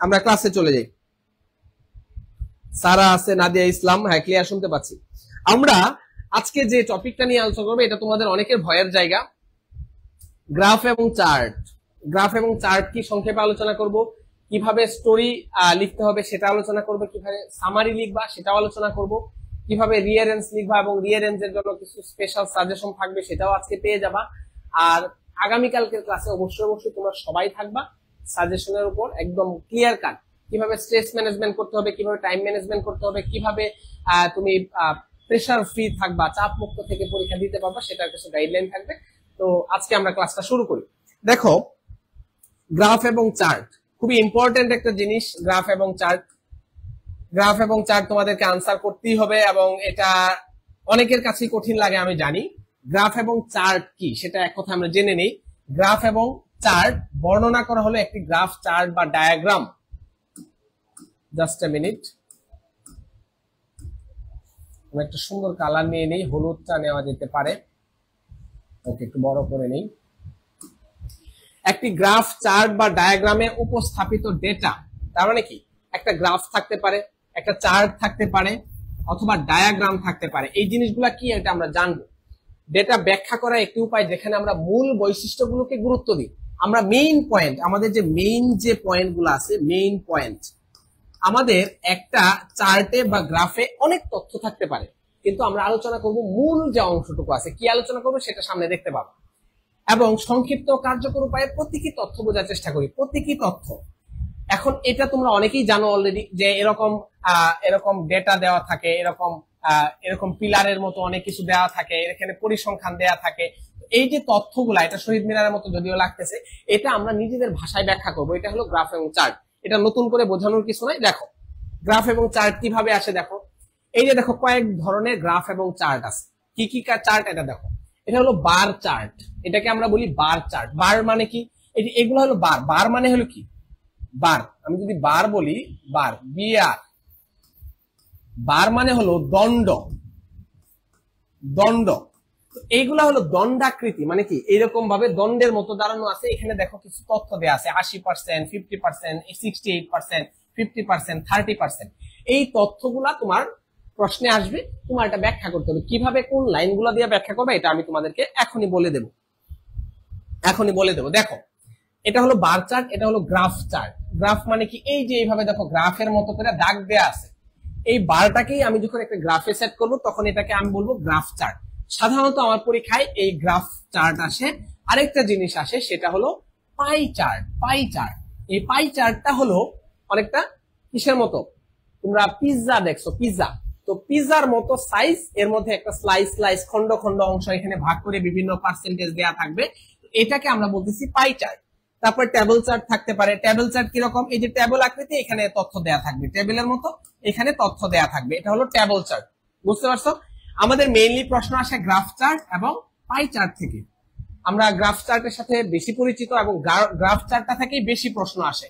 আমরা ক্লাসে চলে যাই। সারা আছে, নাদিয়া ইসলাম, হ্যাঁ ক্লিয়ার শুনতে পাচ্ছি। আমরা আজকে যে টপিকটা নিয়ে আলোচনা করবো এটা তোমাদের অনেকের ভয়ের জায়গা, গ্রাফ এবং চার্ট। গ্রাফ এবং চার্ট কি সংক্ষেপে আলোচনা করব, কিভাবে স্টোরি লিখতে হবে সেটা আলোচনা করব, কিভাবে সামারি লিখবা সেটাও আলোচনা করব, কিভাবে রিয়ারেঞ্জ লিখবা এবং রিয়ারেঞ্জের জন্য কিছু স্পেশাল সাজেশন থাকবে সেটাও আজকে পেয়ে যাবা। আর আগামীকালকের ক্লাসে অবশ্যই তোমরা সবাই থাকবা সাজেশনের উপর একদম ক্লিয়ার কাট, কিভাবে স্ট্রেস ম্যানেজমেন্ট করতে হবে, কিভাবে টাইম ম্যানেজমেন্ট করতে হবে, কিভাবে তুমি প্রেসার ফ্রি থাকবা, চাপ মুক্ত থেকে পরীক্ষা দিতে পারবা, সেটার কিছু গাইডলাইন থাকবে। তো আজকে আমরা ক্লাসটা শুরু করি। দেখো, গ্রাফ এবং চার্ট খুবই ইম্পর্টেন্ট একটা জিনিস। গ্রাফ এবং চার্ট, গ্রাফ এবং চার্ট তোমাদেরকে আনসার করতেই হবে এবং এটা অনেকের কাছেই কঠিন লাগে আমি জানি। গ্রাফ এবং চার্ট কি সেটা এক কথা আমরা জেনে নেই। গ্রাফ এবং চার্ট বর্ণনা করা হলো একটি গ্রাফ, চার্ট বা ডায়াগ্রাম। জাস্ট এ মিনিট, আমি একটা সুন্দর কালার নিয়ে নেই, হলুদটা নেওয়া যেতে পারে। ওকে, একটু বড় করে নেই। একটি গ্রাফ, চার্ট বা ডায়াগ্রামে উপস্থাপিত ডেটা, তার মানে কি একটা গ্রাফ থাকতে পারে, একটা চার্ট থাকতে পারে, অথবা ডায়াগ্রাম থাকতে পারে। এই জিনিসগুলা কি এটা আমরা জানবো। ডেটা ব্যাখ্যা করা একটি উপায় যেখানে আমরা মূল বৈশিষ্ট্যগুলোকে গুরুত্ব দিই। আমরা মেইন পয়েন্ট, আমাদের যে মেইন যে পয়েন্টগুলো আছে, মেইন পয়েন্ট, আমাদের একটা চার্টে বা গ্রাফে অনেক তথ্য থাকতে পারে, কিন্তু আমরা আলোচনা করব মূল যে অংশটুকু আছে। কি আলোচনা করবো সেটা সামনে দেখতে পাবো। এবং সংক্ষিপ্ত কার্যকর উপায়ে প্রতীকী তথ্য বোঝার চেষ্টা করি। প্রতীকী তথ্য, এখন এটা তোমরা অনেকেই জানো অলরেডি যে এরকম ডেটা দেওয়া থাকে, এরকম পিলারের মতো অনেক কিছু দেওয়া থাকে, এখানে পরিসংখ্যান দেওয়া থাকে। এই যে তথ্যগুলা, এটা শহীদ মিনারের মতো যদিও লাগতেছে, এটা আমরা নিজেদের ভাষায় ব্যাখ্যা করবো। এটা হলো গ্রাফ এবং চার্ট, এটা নতুন করে বোঝানোর কিছু নাই। দেখো গ্রাফ এবং চার্ট কিভাবে আসে, দেখো এই যে দেখো কয়েক ধরনের গ্রাফ এবং চার্ট আছে। কি কি চার্ট এটা দেখো, এটা হলো বার চার্ট, এটাকে আমরা বলি বার চার্ট। বার মানে কি, এগুলো হলো বার। বার মানে হলো কি, বার, আমি যদি বার বলি, বার বিআর, বার মানে হলো দণ্ড। দণ্ড, এইগুলা হলো দণ্ডাকৃতি, মানে কি এইরকম ভাবে দণ্ডের মতো দাঁড়ানো আছে। এখানে দেখো কিছু তথ্য দেওয়া আছে, 80%, 50%, 68%, 50%, 30%। এই তথ্যগুলা তোমার প্রশ্নে আসবে, তোমার এটা ব্যাখ্যা করতে হবে। কিভাবে কোন লাইনগুলা দিয়ে ব্যাখ্যা করবে এটা আমি তোমাদেরকে এখনই বলে দেবো। দেখো, এটা হলো বার চার্ট, এটা হলো গ্রাফ চার্ট। গ্রাফ মানে কি, এই যে এইভাবে দেখো গ্রাফের মতো করে দাগ দেয়া আছে, এই বারটাকেই আমি যখন একটা গ্রাফে সেট করবো তখন এটাকে আমি বলবো গ্রাফ চার্ট। সাধারণত আমার পরীক্ষায় এই গ্রাফ চার্ট আসে। আরেকটা জিনিস আসে, সেটা হলো পাই চার্ট। পাই চার্ট, এই পাই চার্টটা হলো অনেকটা কিসের মতো, তোমরা পিৎজা দেখছো, পিৎজা, তো পিৎজার মতো সাইজ, এর মধ্যে একটা স্লাইস খন্ড খন্ড অংশ এখানে ভাগ করে বিভিন্ন পার্সেন্টেজ দেয়া থাকবে, এটাকে আমরা বলতেছি পাই চার্ট। তারপর টেবিল চার্ট থাকতে পারে। টেবিল চার্ট কিরকম, এই যে টেবিল আকৃতি, এখানে তথ্য দেয়া থাকবে, টেবিলের মতো এখানে তথ্য দেয়া থাকবে, এটা হলো টেবিল চার্ট। বুঝতে পারছো? আমাদের মেইনলি প্রশ্ন আসে গ্রাফ চার্ট এবং পাই চার্ট থেকে। আমরা গ্রাফ চার্টের সাথে বেশি পরিচিত এবং গ্রাফ চার্টটা থেকেই বেশি প্রশ্ন আসে।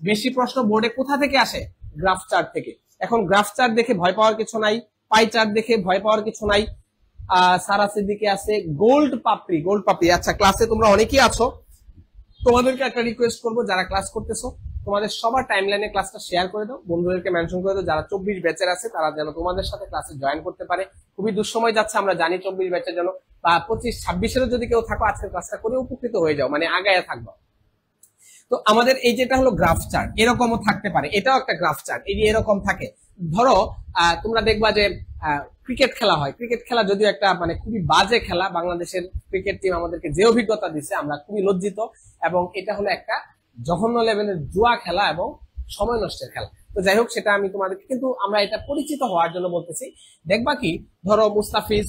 বেশি প্রশ্ন বোর্ডে কোথা থেকে আসে, গ্রাফ চার্ট থেকে। এখন গ্রাফ চার্ট দেখে ভয় পাওয়ার কিছু নাই, পাই চার্ট দেখে ভয় পাওয়ার কিছু নাই। সারা সিদ্দিকে আছে গোল্ড পাপড়ি। আচ্ছা, ক্লাসে তোমরা অনেকেই আছো, তোমাদেরকে একটা রিকোয়েস্ট করবো, যারা ক্লাস করতেছো তোমাদের সবার টাইমলাইনে ক্লাসটা শেয়ার করে দাও, বন্ধুদেরকে মেনশন করে দাও, যারা 24 ব্যাচের আছে তারা যেন তোমাদের সাথে ক্লাসে জয়েন করতে পারে। খুবই দুঃসময় যাচ্ছে আমরা জানি 24 ব্যাচের জন্য, বা 25-26-এরও যদি কেউ থাকো আজকের ক্লাসটা করে উপকৃত হয়ে যাও, মানে আগায় থাকবো। তো আমাদের এই যেটা হলো গ্রাফ চার্ট, এরকমও থাকতে পারে, এটাও একটা গ্রাফ চার্ট। এই যে এরকম থাকে, ধরো তোমরা দেখবা যে ক্রিকেট খেলা হয়, ক্রিকেট খেলা যদিও একটা মানে খুবই বাজে খেলা, বাংলাদেশের ক্রিকেট টিম আমাদেরকে যে অভিজ্ঞতা দিচ্ছে আমরা খুবই লজ্জিত, এবং এটা হলো একটা জঘন্য লেভেলের জুয়া খেলা এবং সময় নষ্টের খেলা। তো যাই হোক, সেটা আমি তোমাদেরকে, কিন্তু আমরা এটা পরিচিত হওয়ার জন্য বলতেছি। দেখবা কি, ধরো মুস্তাফিজ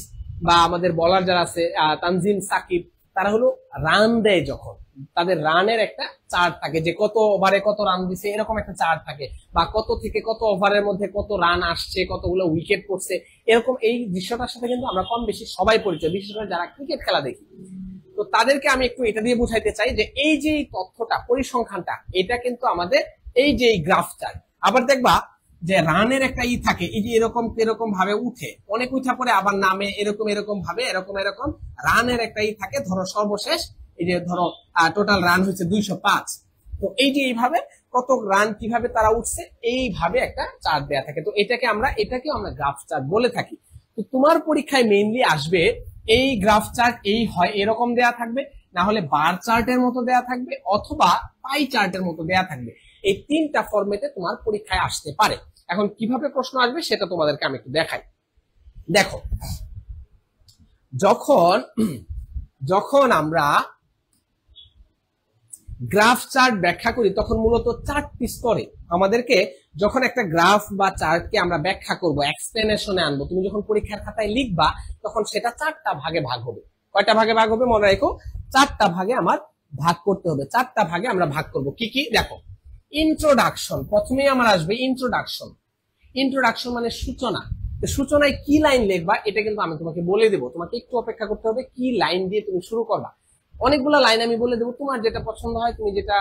বা আমাদের বলার যারা আছে, তানজিম, সাকিব, তারা হলো রান দেয়, যখন তাদের রানের একটা চার্ট থাকে, যে কত ওভারে কত রান দিছে, এরকম একটা চার্ট থাকে, বা কত থেকে কত ওভারের মধ্যে কত রান আসছে, কতগুলো উইকেট পড়ছে, এরকম এই দৃশ্যটার সাথে কিন্তু আমরা কম বেশি সবাই পরিচিত, বিশেষ করে যারা ক্রিকেট খেলা দেখি। তো তাদেরকে আমি একটু এটা দিয়ে বুঝাইতে চাই যে এই যে তথ্যটা, পরিসংখ্যানটা, এটা কিন্তু আমাদের এই যে গ্রাফ চার্ট। আবার দেখবা যে রানের একটা থাকে, এই যে এরকম ভাবে উঠে, অনেক উঠা পরে আবার নামে, এরকম ভাবে এরকম রানের একটা থাকে। ধরো সর্বশেষ এই যে ধরো টোটাল রান হচ্ছে 205, তো এই যে এইভাবে কত রান কিভাবে তারা উঠছে এইভাবে একটা চার্ট দেয়া থাকে। তো এটাকে আমরা গ্রাফ চার্ট বলে থাকি। তো তোমার পরীক্ষায় মেইনলি আসবে এই গ্রাফ চার্ট, এই হয় এরকম দেয়া থাকবে, না হলে বার চার্টের মতো দেয়া থাকবে, অথবা পাই চার্টের মতো দেয়া থাকবে। এই তিনটা ফরম্যাটে তোমার পরীক্ষায় আসতে পারে। এখন কিভাবে প্রশ্ন আসবে সেটা তোমাদেরকে আমি একটু দেখাই। দেখো, যখন আমরা গ্রাফ চার্ট ব্যাখ্যা করি তখন মূলত চারটি স্তরে আমাদেরকে, যখন একটা গ্রাফ বা চার্টকে আমরা ব্যাখ্যা করব, এক্সপ্লেনেশনে আনবো, তুমি যখন পরীক্ষার খাতায় লিখবা তখন সেটা চারটা ভাগে ভাগ হবে। কয়টা ভাগে ভাগ হবে মনে রাখো? চারটা ভাগে আমার ভাগ করতে হবে। চারটা ভাগে আমরা ভাগ করব। কি কি? দেখো, ইন্ট্রোডাকশন, প্রথমেই আমার আসবে ইন্ট্রোডাকশন। ইন্ট্রোডাকশন মানে সূচনা। সূচনায় কি লাইন লিখবা এটা কিন্তু আমি তোমাকে বলে দেবো, তোমাকে একটু অপেক্ষা করতে হবে কি লাইন দিয়ে তুমি শুরু করবা। অনেকগুলো লাইন আমি বলে দেবো, তোমার যেটা পছন্দ হয়, তুমি যেটা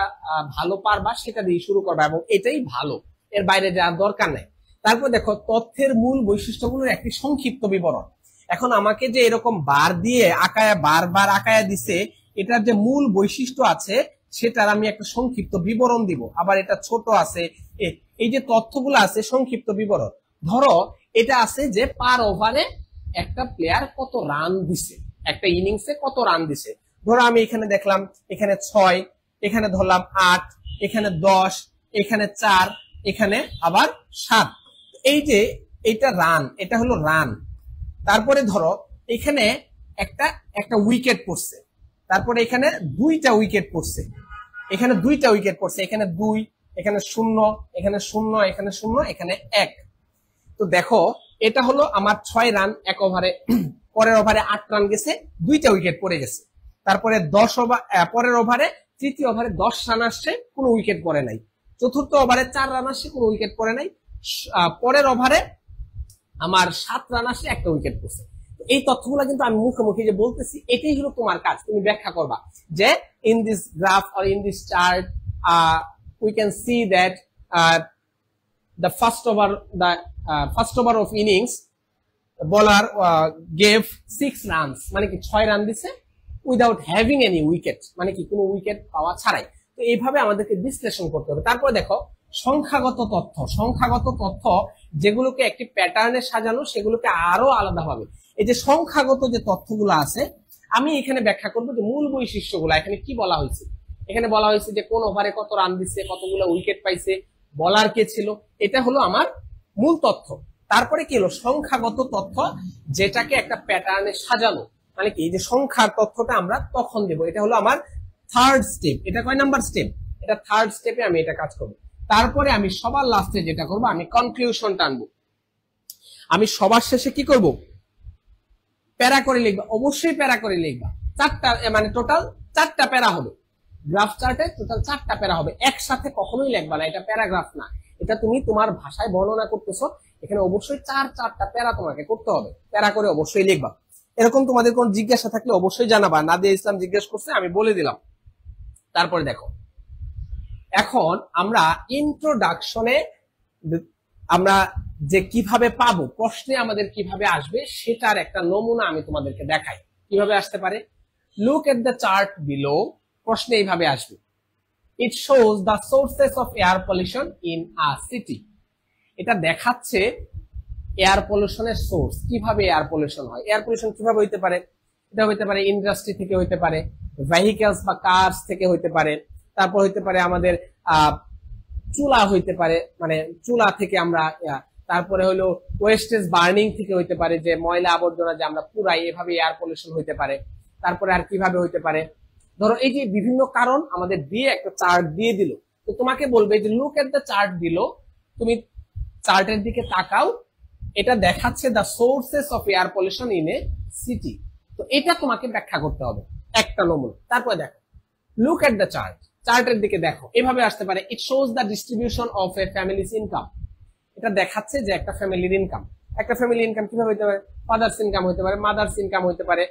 ভালো পারবা সেটা দিয়ে শুরু করবা, এবং এটাই ভালো, এর বাইরে যাওয়ার দরকার নাই। তারপর দেখো, তথ্যের মূল বৈশিষ্ট্যগুলোর একটি সংক্ষিপ্ত বিবরণ। এখন আমাকে যে এরকম বার দিয়ে আঁকায়া, বারবার আঁকায়া দিছে, এটার যে মূল বৈশিষ্ট্য আছে সেটার আমি একটা সংক্ষিপ্ত বিবরণ দিব। আবার এটা ছোট আছে, এই যে তথ্যগুলো আছে সংক্ষিপ্ত বিবরণ। ধরো এটা আছে যে পার ওভারে একটা প্লেয়ার কত রান দিছে, একটা ইনিংসে কত রান দিছে। ধরো আমি এখানে দেখলাম এখানে 6, এখানে ধরলাম 8, এখানে 10, এখানে 4, এখানে আবার 7। এই যে এটা রান, এটা হলো রান। তারপরে ধরো এখানে একটা উইকেট পড়ছে, তারপরে এখানে 2টা উইকেট পড়ছে, এখানে 2টা উইকেট পড়ছে, এখানে 2, এখানে 0, এখানে 0, এখানে 0, এখানে 1। তো দেখো এটা হলো আমার 6 রান এক ওভারে। পরের ওভারে 8 রান গেছে, 2টা উইকেট পড়ে গেছে। তারপরে 10 ওভার, পরের ওভারে, তৃতীয় ওভারে 10 রান আসছে, কোনো উইকেট পড়ে নাই। চতুর্থ ওভারে 4 রান আসছে, কোনো উইকেট পড়ে নাই। পরের ওভারে আমার 7 রান আসছে, একটা উইকেট পড়ছে। এই তথ্যগুলো কিন্তু আমি মুখে মুখে যে বলতেছি, এটাই হলো তোমার কাজ। তুমি ব্যাখ্যা করবা যে in this graph or in this chart we can see that the first over of innings the bowler gave 6 runs, মানে কি 6 রান দিছে উইদাউট হ্যাভিং এনি উইকেট, মানে কি কোনো উইকেট পাওয়া ছাড়াই। তো এইভাবে আমাদেরকে বিশ্লেষণ করতে হবে। তারপরে দেখো সংখ্যাগত তথ্য যেগুলোকে একটি প্যাটার্নে সাজানো, সেগুলোকে আরো আলাদা হবে। এই যে সংখ্যাগত যে তথ্যগুলো আছে, আমি এখানে ব্যাখ্যা করবো যে মূল বৈশিষ্ট্যগুলো। এখানে কি বলা হয়েছে? এখানে বলা হয়েছে যে কোন ওভারে কত রান দিচ্ছে, কতগুলো উইকেট পাইছে, বলার কে ছিল, এটা হলো আমার মূল তথ্য। তারপরে কি হলো সংখ্যাগত তথ্য, যেটাকে একটা প্যাটার্নে সাজানো, মানে কি এই যে সংখ্যার তথ্যটা আমরা তখন দেব। এটা হলো আমার থার্ড স্টেপ। এটা কয় নাম্বার স্টেপ? এটা থার্ড স্টেপে আমি এটা কাজ করব। তারপরে আমি সবার লাস্টে যেটা করব, আমি কনক্লুশন টানবো। আমি সবার শেষে কি করব? প্যারা করে লিখবা, অবশ্যই প্যারা করে লিখবা। 4টা, মানে টোটাল 4টা প্যারা হবে গ্রাফ চার্টে, টোটাল 4টা প্যারা হবে। একসাথে কখনোই লিখবা না, এটা প্যারাগ্রাফ না, এটা তুমি তোমার ভাষায় বর্ণনা করতেছো। এখানে অবশ্যই 4টা প্যারা তোমাকে করতে হবে, প্যারা করে অবশ্যই লিখবা। এরকম তোমাদের কোন জিজ্ঞাসা থাকলে অবশ্যই জানাবা। নাদিয়া ইসলাম জিজ্ঞেস করছে, আমি বলে দিলাম। তারপরে দেখো, এখন আমরা ইন্ট্রোডাকশনে আমরা যে কিভাবে পাবো, প্রশ্নে আমাদের কিভাবে আসবে সেটার একটা নমুনা আমি তোমাদেরকে দেখাই। কিভাবে আসতে পারে? Look at the chart below. প্রশ্নে এইভাবে আসবে, it shows the sources of air pollution in a city. এটা দেখাচ্ছে এয়ার পলিউশনের সোর্স, কিভাবে এয়ার পলিউশন হয়। এয়ার পলিউশন কিভাবে হইতে পারে? এটা হইতে পারে ইন্ডাস্ট্রি থেকে হইতে পারে, ভেহিকলস বা কার্স থেকে হইতে পারে, তারপর হইতে পারে আমাদের চুলা হইতে পারে, মানে চুলা থেকে আমরা, তারপরে হলো ওয়েস্টেজ বার্নিং থেকে হইতে পারে, যে ময়লা আবর্জনা যে আমরা পুরাই, এভাবে এয়ার পলিউশন হইতে পারে। তারপরে আর কিভাবে হইতে পারে? ধরো এই যে বিভিন্ন কারণ আমাদের দিয়ে একটা চার্ট দিয়ে দিল, তো তোমাকে বলবে যে লুক এট দ্য চার্ট দিল, তুমি চার্টের দিকে তাকাও, এটা দেখাচ্ছে the sources of air pollution in a city. তো এটা তোমাকে ব্যাখ্যা করতে হবে, একটা নমুনা। তারপরে দেখো, লুক এট দ্য চার্ট, চার্টের দিকে দেখো, এভাবে আসতে পারে, it shows the distribution of A families income. এটা দেখাচ্ছে যে একটা ফ্যামিলির ইনকাম। একটা ফ্যামিলি ইনকাম কিভাবে হইতে পারে? ফাদার্স ইনকাম হইতে পারে, মাদার্স ইনকাম হইতে পারে,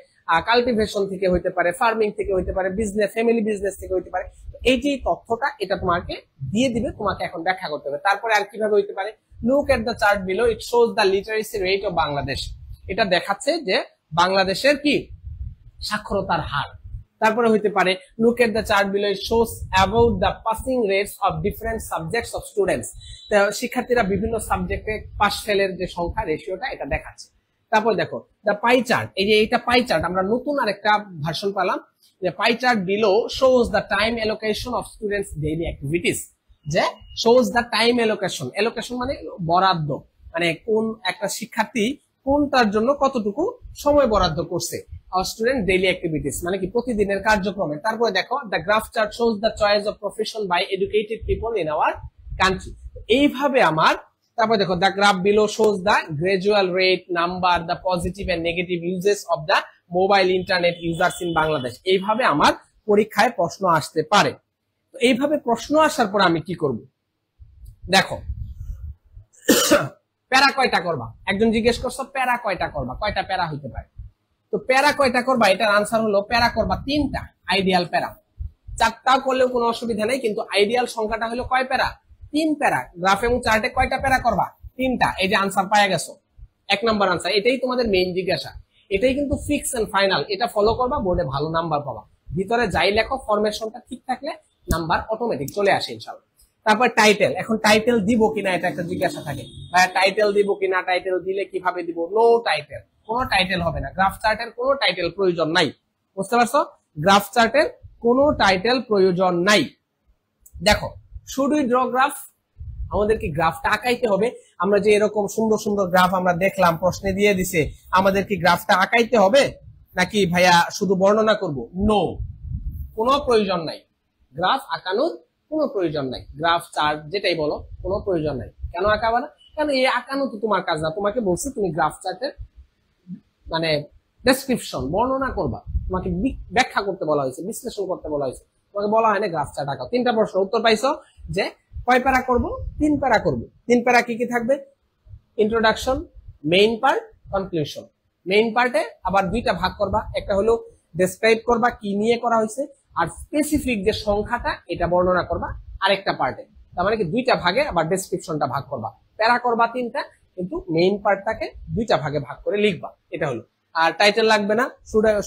কাল্টিভেশন থেকে হইতে পারে, ফার্মিং থেকে হইতে পারে, বিজনেস, ফ্যামিলি বিজনেস থেকে হইতে পারে। এই যে তথ্যটা, এটা তোমাকে দিয়ে দিবে, তোমাকে এখন ব্যাখ্যা করতে হবে। তারপরে আর কিভাবে হইতে পারে? Look at the chart below, it shows the literacy rate of Bangladesh. এটা দেখাচ্ছে যে বাংলাদেশের কি সাক্ষরতার হার। তারপরে হইতে পারে look at the chart below, shows about the passing rates of different subjects of students. শিক্ষার্থীরা বিভিন্ন সাবজেক্টে পাস ফেলের যে সংখ্যা রেশিওটা এটা দেখাচ্ছে। তারপর দেখো দ্য পাই চার্ট, এই যে এটা পাই চার্ট, আমরা নতুন আরেকটা ভার্সন পেলাম যে pie chart below shows the time allocation of students daily activities. যে shows the time allocation, allocation মানে বরাদ্দ, মানে কোন একটা শিক্ষার্থী কোনটার জন্য কতটুকু সময় বরাদ্দ করছে। স্টুডেন্ট ডেইলি অ্যাক্টিভিটিস মানে কি প্রতিদিনের কার্যক্রমে। তারপরে দেখো the graph chart shows the choice of profession by educated people in our country. এইভাবে আমার, তারপর দেখো the graph below shows the gradual rate number the positive and negative uses of the mobile internet users in Bangladesh. এইভাবে আমার পরীক্ষায় প্রশ্ন আসতে পারে। তো এইভাবে প্রশ্ন আসার পর আমি কি করব দেখো, প্যারা কয়টা করবা, একজন জিজ্ঞেস করছো প্যারা কয়টা করবা, কয়টা প্যারা হইতে পারে। তো প্যারা কয়টা করবা, এটার আনসার হলো প্যারা করবা 3টা, আইডিয়াল প্যারা। 4টা করলেও কোনো অসুবিধা নেই, কিন্তু আইডিয়াল সংখ্যাটা হলো কয় প্যারা, 3 প্যারা। গ্রাফ এবং চার্টে কয়টা প্যারা করবা, 3টা। এই যে আনসার পাওয়া গেছো, 1 নম্বর আনসার। এটাই তোমাদের মেইন জিজ্ঞাসা, এটাই কিন্তু ফিক্স এন্ড ফাইনাল। এটা ফলো করবা, বোর্ডে ভালো নাম্বার পাবা। ভিতরে যাই লেখো ফরমেশনটা ঠিক থাকলে নাম্বার অটোমেটিক চলে আসে ইনশাআল্লাহ। তারপর টাইটেল, এখন টাইটেল দিব কিনা এটা একটা জিজ্ঞাসা থাকে, ভাই টাইটেল দিব কিনা, টাইটেল দিলে কিভাবে দিব। নো টাইটেল, কোনো টাইটেল হবে না। গ্রাফ চার্টের কোনো টাইটেল প্রয়োজন নাই, বুঝতে পারছো? গ্রাফ চার্টের কোনো টাইটেল প্রয়োজন নাই। দেখো শুড উই ড্র গ্রাফ, আমাদেরকে গ্রাফটা আঁকাইতে হবে। আমরা যে এরকম সুন্দর সুন্দর গ্রাফ আমরা দেখলাম প্রশ্নে দিয়ে দিছে, আমাদের কি গ্রাফটা আঁকাইতে হবে নাকি ভাইয়া শুধু বর্ণনা করব? নো, কোনো প্রয়োজন নাই, গ্রাফ আঁকানোর কোনো প্রয়োজন নাই। গ্রাফ চার্ট যেটাই বলো কোনো প্রয়োজন নাই। কেন আঁকাবা না? কারণ এই আঁকানো তো তোমার কাজ না। তোমাকে বলছি তুমি গ্রাফ চার্টের মানে ডেসক্রিপশন বর্ণনা করবা, তোমাকে ব্যাখ্যা করতে বলা হয়েছে, বিশ্লেষণ করতে বলা হয়েছে, তোমাকে বলা হয় না গ্রাফ চার্ট আঁকাও। 3টা প্রশ্ন উত্তর পাইছো যে কয় প্যারা করব, 3 প্যারা করব। 3 প্যারা কি কি থাকবে? Introduction, main part, conclusion. Main পার্টে আবার 2টা ভাগ করবা, একটা হলো ডেসক্রাইব করবা কি নিয়ে করা হয়েছে, আর স্পেসিফিক যে সংখ্যাটা এটা বর্ণনা করবা আরেকটা পার্টে। তার মানে কি 2টা ভাগে আবার ডেসক্রিপশনটা ভাগ করবা। প্যারা করবা 3টা, কিন্তু মেইন পার্টটাকে 2টা ভাগে ভাগ করে লিখবা, এটা হলো। আর টাইটেল লাগবে না।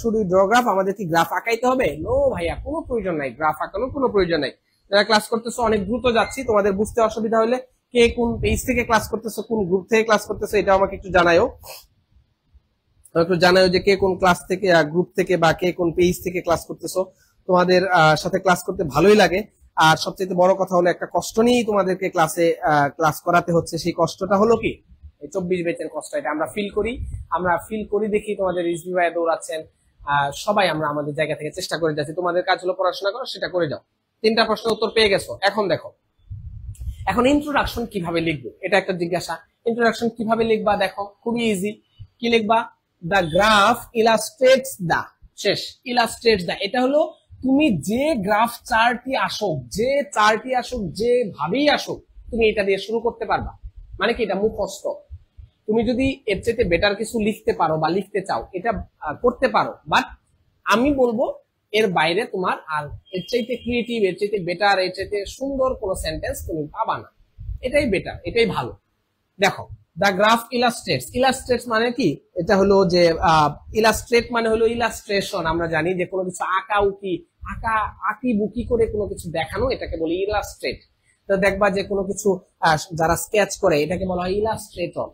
শুধু ড্র গ্রাফ, আমাদের কি গ্রাফ আঁকাইতে হবে? নো ভাইয়া, কোনো প্রয়োজন নাই, গ্রাফ আঁকানোর কোনো প্রয়োজন নাই। যারা ক্লাস করতেছো অনেক দ্রুত যাচ্ছি, তোমাদের বুঝতে অসুবিধা হলে কে কোন পেজ থেকে ক্লাস করতেছো, কোন গ্রুপ থেকে ক্লাস করতেছো, এটা আমাকে একটু জানাও। যে কে কোন ক্লাস থেকে, গ্রুপ থেকে, বা কে কোন পেজ থেকে ক্লাস করতেছো। তোমাদের সাথে ক্লাস করতে ভালোই লাগে। আর সবচেয়ে বড় কথা হলো একটা কষ্ট নিয়েই তোমাদেরকে ক্লাস করাতে হচ্ছে। সেই কষ্টটা হলো কি, এই 24 ব্যাচের কষ্ট। এটা আমরা ফিল করি দেখি তোমাদের রিজভি ভাই দৌড়াচ্ছেন, সবাই আমরা আমাদের জায়গা থেকে চেষ্টা করে যাচ্ছি। তোমাদের কাজ হলো পড়াশোনা করো, সেটা করে যাও। 3টা প্রশ্ন উত্তর পেয়ে গেছো। এখন দেখো, এখন ইন্ট্রোডাকশন কিভাবে লিখবো, এটা একটা জিজ্ঞাসা। ইন্ট্রোডাকশন কিভাবে লিখবা? দেখো খুবই ইজি। কি লিখবা? দ্য গ্রাফ ইলাস্ট্রেটস দ্য, শেষ, ইলাস্ট্রেটস দ্য। এটা হলো তুমি যে গ্রাফ চার্টই আসুক, যে ভাবেই আসুক, তুমি এটা দিয়ে শুরু করতে পারবা। মানে কি, এটা মুখস্থ। তুমি যদি এর চাইতে বেটার কিছু লিখতে পারো বা লিখতে চাও, এটা করতে পারো, বাট আমি বলবো এর বাইরে তোমার আর এর চাইতে ক্রিয়েটিভ, এর চাইতে বেটার, এর চাইতে সুন্দর কোনো সেন্টেন্স তুমি পাবা না। এটাই বেটার, এটাই ভালো। দেখো দ্য গ্রাফ ইলাস্ট্রেটস, ইলাস্ট্রেটস মানে কি, এটা হলো যে ইলাস্ট্রেট মানে হলো ইলাস্ট্রেশন। আমরা জানি যে কোনো কিছু আঁকি বুকি করে কোনো কিছু দেখানো, এটাকে বলি ইলাস্ট্রেট। তো দেখবা যে কোনো কিছু যারা স্কেচ করে, এটাকে বলা হয় ইলাস্ট্রেটর।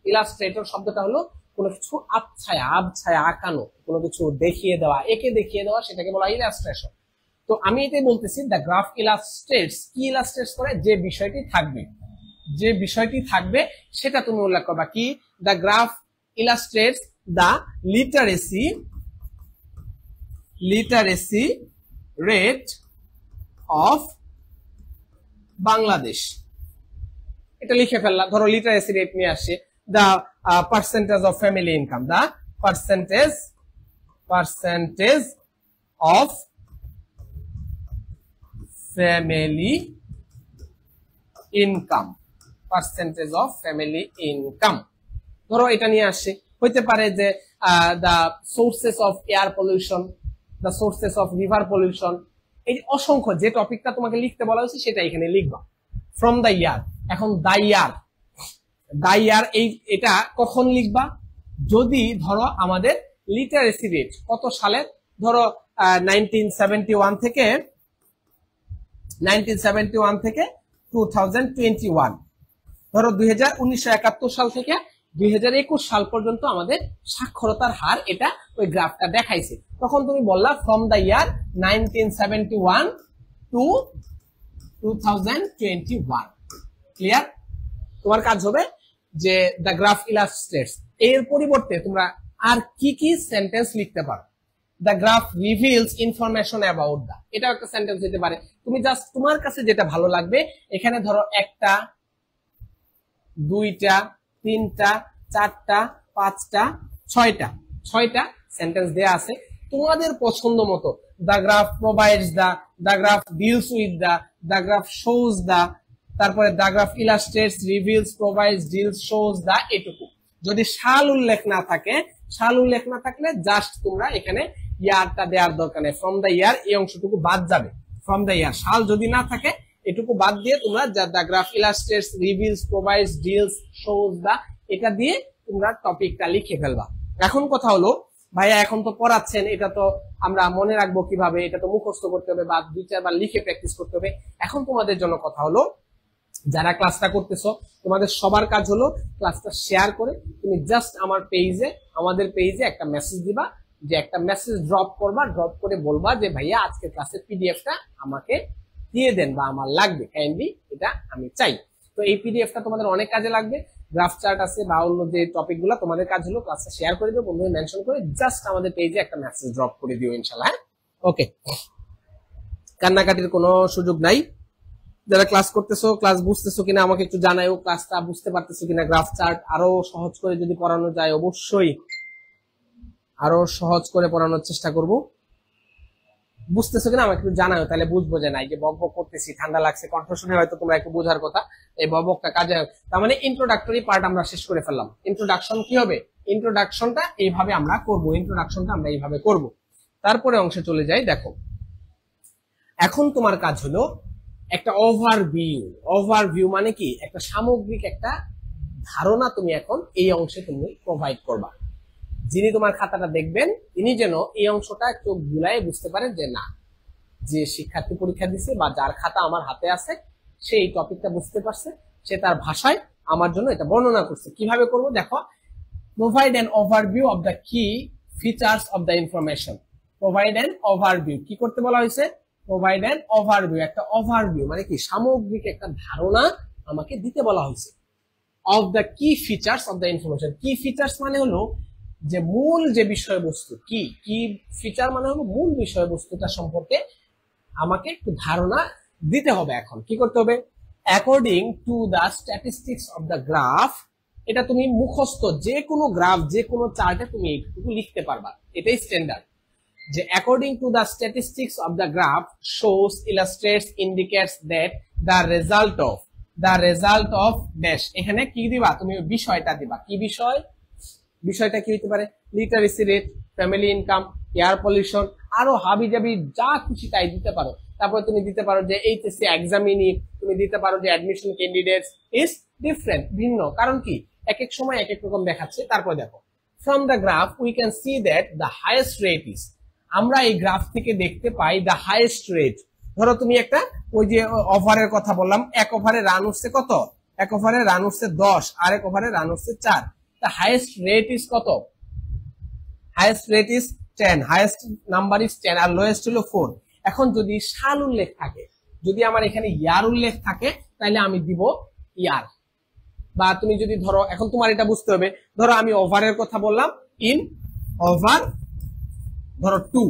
ইলাস্ট্রেটর শব্দটা হলো কোনো কিছু আবছায়া আঁকানো, কোনো কিছু দেখিয়ে দেওয়া, একে দেখিয়ে দেওয়া, সেটাকে বলা হয় ইলাস্ট্রেশন। তো আমি এটাই বলতেছি, দ্য গ্রাফ ইলাস্ট্রেটস। কি ইলাস্ট্রেটস করে? যে বিষয়টি থাকবে সেটা তুমি উল্লেখ করবা। কি? The graph illustrates the literacy rate of Bangladesh. এটা লিখে ফেললাম। ধরো লিটারেসি রেট নিয়ে আসছে, the percentage of family income, the percentage of family income, percentage of family income. ধরো এটা নিয়ে আসছে। হইতে পারে যে the sources of air pollution, the sources of river pollution. এই অসংখ্য যে টপিকটা তোমাকে লিখতে বলা হয়েছে সেটা এখানে লিখবা। ফ্রম দ্য ইয়ার, এখন দ্য ইয়ার এটা কখন লিখবা? যদি ধরো আমাদের লিটারেসি রেট কত সালের, ধরো 1971 থেকে 2021, ধরো 1971 সাল থেকে 2021 সাল পর্যন্ত আমাদের সাক্ষরতার হার এটা ওই গ্রাফটা দেখাইছে। তখন তুমি বললা from the year 1971 to 2021। Clear? তোমার কাজ হবে যে দ্য গ্রাফ ইলাস্ট্রেটস, এর পরিবর্তে তোমরা আর কি কি সেন্টেন্স লিখতে পারো। The graph reveals information about the, এটা একটা সেন্টেন্স হতে পারে। তুমি জাস্ট তোমার কাছে যেটা ভালো লাগবে, এখানে ধরো একটা, দুইটা, তিনটা, চারটা, পাঁচটা, ছয়টা সেন্টেন্স দেয়া আছে তোমাদের পছন্দ মতো। The graph provides the graph deals with the graph shows the, তারপরে the graph illustrates, reveals, provides, deals, shows the, এটুকু। যদি সাল উল্লেখ না থাকলে জাস্ট তোমরা এখানে ইয়ারটা দেওয়ার দরকার নেই, ফ্রম দ্য ইয়ার এই অংশটুকু বাদ যাবে। ফ্রম দ্য ইয়ার, সাল যদি না থাকে এটুকু বাদ দিয়ে তোমরা the graph illustrates, reveals, provides, deals, shows the, এটা দিয়ে তোমরা টপিকটা লিখে ফেলবা। এখন কথা হলো ভাইয়া এখন তো পড়াচ্ছেন, এটা তো আমরা মনে রাখবো কিভাবে, এটা তো মুখস্থ করতে হবে বা 2-4 বার লিখে প্র্যাকটিস করতে হবে। এখন তোমাদের জন্য কথা হলো, যারা ক্লাসটা করতেছো তোমাদের সবার কাজ হলো ক্লাসটা শেয়ার করে তুমি জাস্ট আমাদের পেজে একটা মেসেজ দিবা, যে একটা মেসেজ ড্রপ করবা, ড্রপ করে বলবা যে ভাইয়া আজকের ক্লাসের পিডিএফটা আমাকে দিয়ে দেন বা আমার লাগবে, কাইন্ডলি এটা আমি চাই। তো এই পিডিএফটা তোমাদের অনেক কাজে লাগবে। গ্রাফ চার্ট আছে বা অন্য যে টপিকগুলো, তোমাদের কাজ হলো ক্লাসটা শেয়ার করে দিও, বন্ধুদের মেনশন করে জাস্ট আমাদের পেজে একটা মেসেজ ড্রপ করে দিও ইনশাআল্লাহ। ওকে, কান্নাকাটির কোনো সুযোগ নাই। যারা ক্লাস করতেছো, ক্লাস বুঝতেছো কিনা আমাকে একটু জানাও, ক্লাসটা বুঝতে পারতেছো কিনা। গ্রাফ চার্ট আরো সহজ করে যদি পড়ানো যায় অবশ্যই আরো সহজ করে পড়ানোর চেষ্টা করব। বুঝতেছো কিনা আমাকে একটু জানাও, তাহলে বুঝবো যে নাই যে বকবক করতেছি, ঠান্ডা লাগছে, কণ্ঠ শুনে হয়তো তোমরা একটু বোঝার কথা, এই বকবকটা কাজে। তার মানে ইন্ট্রোডাক্টরি পার্ট আমরা শেষ করে ফেললাম। ইন্ট্রোডাকশন কি হবে? ইন্ট্রোডাকশনটা এইভাবে আমরা করব। তারপরে অংশে চলে যাই। দেখো এখন তোমার কাজ হলো একটা ওভারভিউ মানে কি, একটা সামগ্রিক একটা ধারণা তুমি এখন এই অংশে তুমি প্রোভাইড করবা। যিনি তোমার খাতাটা দেখবেন তিনি যেন এই অংশটা চোখ বুলায় বুঝতে পারেন যে না, যে শিক্ষার্থী পরীক্ষা দিচ্ছে বা যার খাতা আমার হাতে আছে সে এই টপিকটা বুঝতে পারছে, সে তার ভাষায় আমার জন্য এটা বর্ণনা করছে। কিভাবে করব দেখো, provide an overview of the key features of the information. Provide an overview, কি করতে বলা হয়েছে? প্রোভাইড অ্যান ওভারভিউ, একটা ওভারভিউ মানে কি সামগ্রিক একটা ধারণা আমাকে দিতে বলা হয়েছে। Of the key features of the information, key features মানে হলো যে মূল যে বিষয়বস্তু, কি ফিচার মানে হলো মূল বিষয়বস্তুটা সম্পর্কে আমাকে একটু ধারণা দিতে হবে। এখন কি করতে হবে? According to the statistics of the graph, এটা তুমি মুখস্থ যে কোনো গ্রাফ যে কোনো চার্টে তুমি এইটুকু লিখতে পারবা, এটাই স্ট্যান্ডার্ড। যে according to the statistics of the graph shows, illustrates, indicates that the result of dash. এখানে কি দিবা? তুমি বিষয়টা দিবা। কি বিষয়? বিষয়টা কি হতে পারে? Literacy rate, family income, air pollution, আরো হাবি জাবি যা খুশি তাই দিতে পারো। তারপর তুমি দিতে পারো যে এইচএসসি এক্সামিনি, তুমি দিতে পারো যে অ্যাডমিশন ক্যান্ডিডেটস ইজ ডিফারেন্ট, ভিন্ন। কারণ কি এক এক সময় এক এক রকম দেখাচ্ছে। তারপর দেখো, from the graph we can see that the highest rate is, আমরা এই গ্রাফ থেকে দেখতে পাই দ্য হাইয়েস্ট রেট। ধরো তুমি একটা ওই যে ওভারের কথা বললাম, এক ওভারে রান উঠছে কত? এক ওভারে রান উঠছে 10, আর এক ওভারে রান উঠছে 4। The highest rate is কত? Highest rate is 10, highest number is 10 R lowest হলো 4। এখন যদি সাল উল্লেখ থাকে, যদি আমার এখানে ইয়ার উল্লেখ থাকে, তাহলে আমি দিব ইয়ার। বা তুমি যদি ধরো, এখন তোমার এটা বুঝতে হবে, ধরো আমি ওভারের কথা বললাম, ইন ওভার ধরো 2,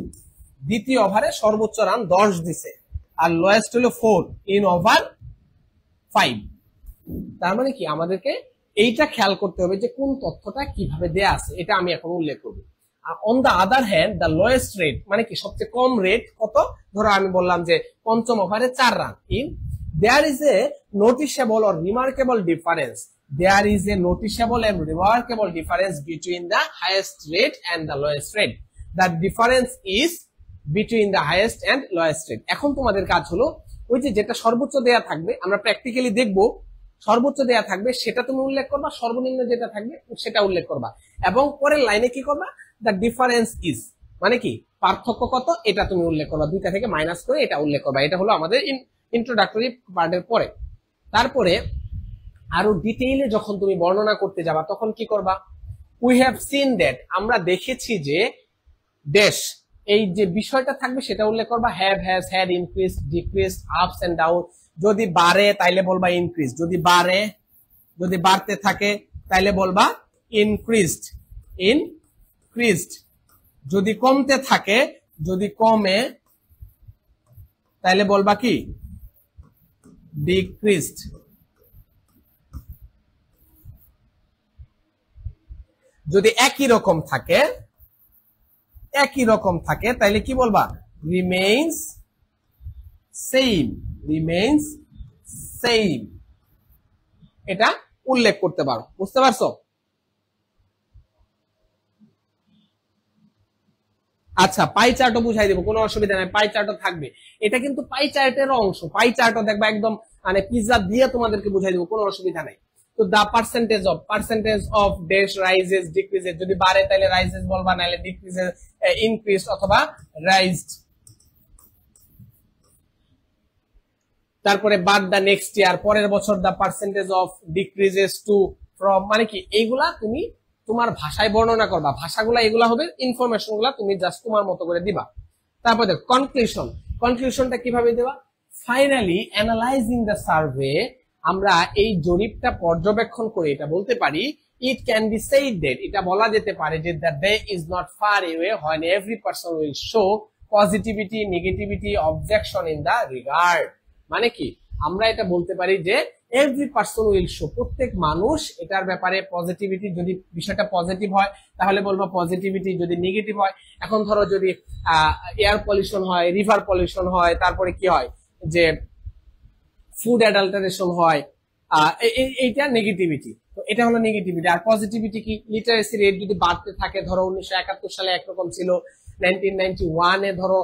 দ্বিতীয় ওভারে সর্বোচ্চ রান 10 দিছে আর লোয়েস্ট হলো 4 ইন ওভার 5। তার মানে কি আমাদেরকে এইটা খেয়াল করতে হবে যে কোন তথ্যটা কিভাবে দেয়া আছে, এটা আমি এখন উল্লেখ করব। On the other hand the lowest rate মানে কি সবচেয়ে কম রেট কত? ধরো আমি বললাম যে পঞ্চম ওভারে 4 রান। In there is a noticeable or remarkable difference, there is a noticeable and remarkable difference between the highest rate and the lowest rate. The difference is between the highest and lowest rate. এখন তোমাদের কাজ হলো ওই যে যেটা সর্বোচ্চ দেয়া থাকবে, আমরা প্র্যাকটিক্যালি দেখবো, সর্বোচ্চ দেয়া থাকবে সেটা তুমি উল্লেখ করবা, সর্বনিম্ন যেটা থাকবে সেটা উল্লেখ করবা, এবং পরের লাইনে কি করবা? দ্য ডিফারেন্স ইজ, মানে কি পার্থক্য কত এটা তুমি উল্লেখ করবা, দুইটা থেকে মাইনাস করে এটা উল্লেখ করবা। এটা হলো আমাদের ইন্ট্রোডাক্টরি পার্টের পরে। তারপরে আরো ডিটেইলে যখন তুমি বর্ণনা করতে যাবা তখন কি করবা, উই হ্যাভ সিন দ্যাট, আমরা দেখেছি যে ড্যাশ, এই যে বিষয়টা থাকবে সেটা উল্লেখ করবা। Have, has, had, increase, decrease, ups and down. যদি বাড়ে তাইলে বলবা ইনক্রিজ, যদি বাড়ে, যদি বাড়তে থাকে তাইলে বলবা ইনক্রিজড, ইনক্রিজড। যদি কমতে থাকে, যদি কমে তাইলে বলবা কি ডিক্রিজড। যদি একই রকম থাকে, একই রকম থাকে তাইলে কি বলবা রিমেইনস সেম, রিমেইনস সেম। এটা উল্লেখ করতে পারো, বুঝতে পারছো? আচ্ছা, পাই চার্টও বুঝাই দেবো, কোনো অসুবিধা নাই, পাই চার্টও থাকবে। এটা কিন্তু পাই চার্টের অংশ, পাই চার্টও দেখবা একদম মানে পিজ্জা দিয়ে তোমাদেরকে বুঝাই দেবো, কোনো অসুবিধা নাই। তো the percentage of dash rises decreases, যদি বাড়ে তাহলে রাইজেস বলবা, নাহলে ডিক্রিজেস ইনক্রিজ অথবা রাইজড। তারপরে বাদ দা নেক্সট ইয়ার, পরের বছর the percentage of decreases to from, মানে কি এইগুলা তুমি তোমার ভাষায় বর্ণনা করবা। ভাষাগুলা এগুলা হবে, ইনফরমেশন গুলা তুমি জাস্ট তোমার মতো করে দিবা। তারপর দেখো কনক্লুশন, কনক্লুশনটা কিভাবে দেবা, ফাইনালি অ্যানালাইজিং দ্য সার্ভে, আমরা এই জরিপটা পর্যবেক্ষণ করে এটা বলতে পারি, it can be said that, এটা বলা যেতে পারে যে the day is not far away when every person will show positivity, negativity, objection in the regard। মানে কি আমরা এটা বলতে পারি যে এভরি পার্সন উইল শো, প্রত্যেক মানুষ এটার ব্যাপারে পজিটিভিটি, যদি বিষয়টা পজিটিভ হয় তাহলে বলবো পজিটিভিটি, যদি নেগেটিভ হয়, এখন ধরো যদি এয়ার পলিউশন হয়, রিভার পলিউশন হয়, তারপরে কি হয় যে ফুড অ্যাডাল্টারেশন হয়, এইটা নেগেটিভিটি। তো এটা হলো নেগেটিভিটি। আর পজিটিভিটি কি, লিটারেসি রেট যদি বাড়তে থাকে, ধরো 1971 সালে একরকম ছিল, 1991 ধরো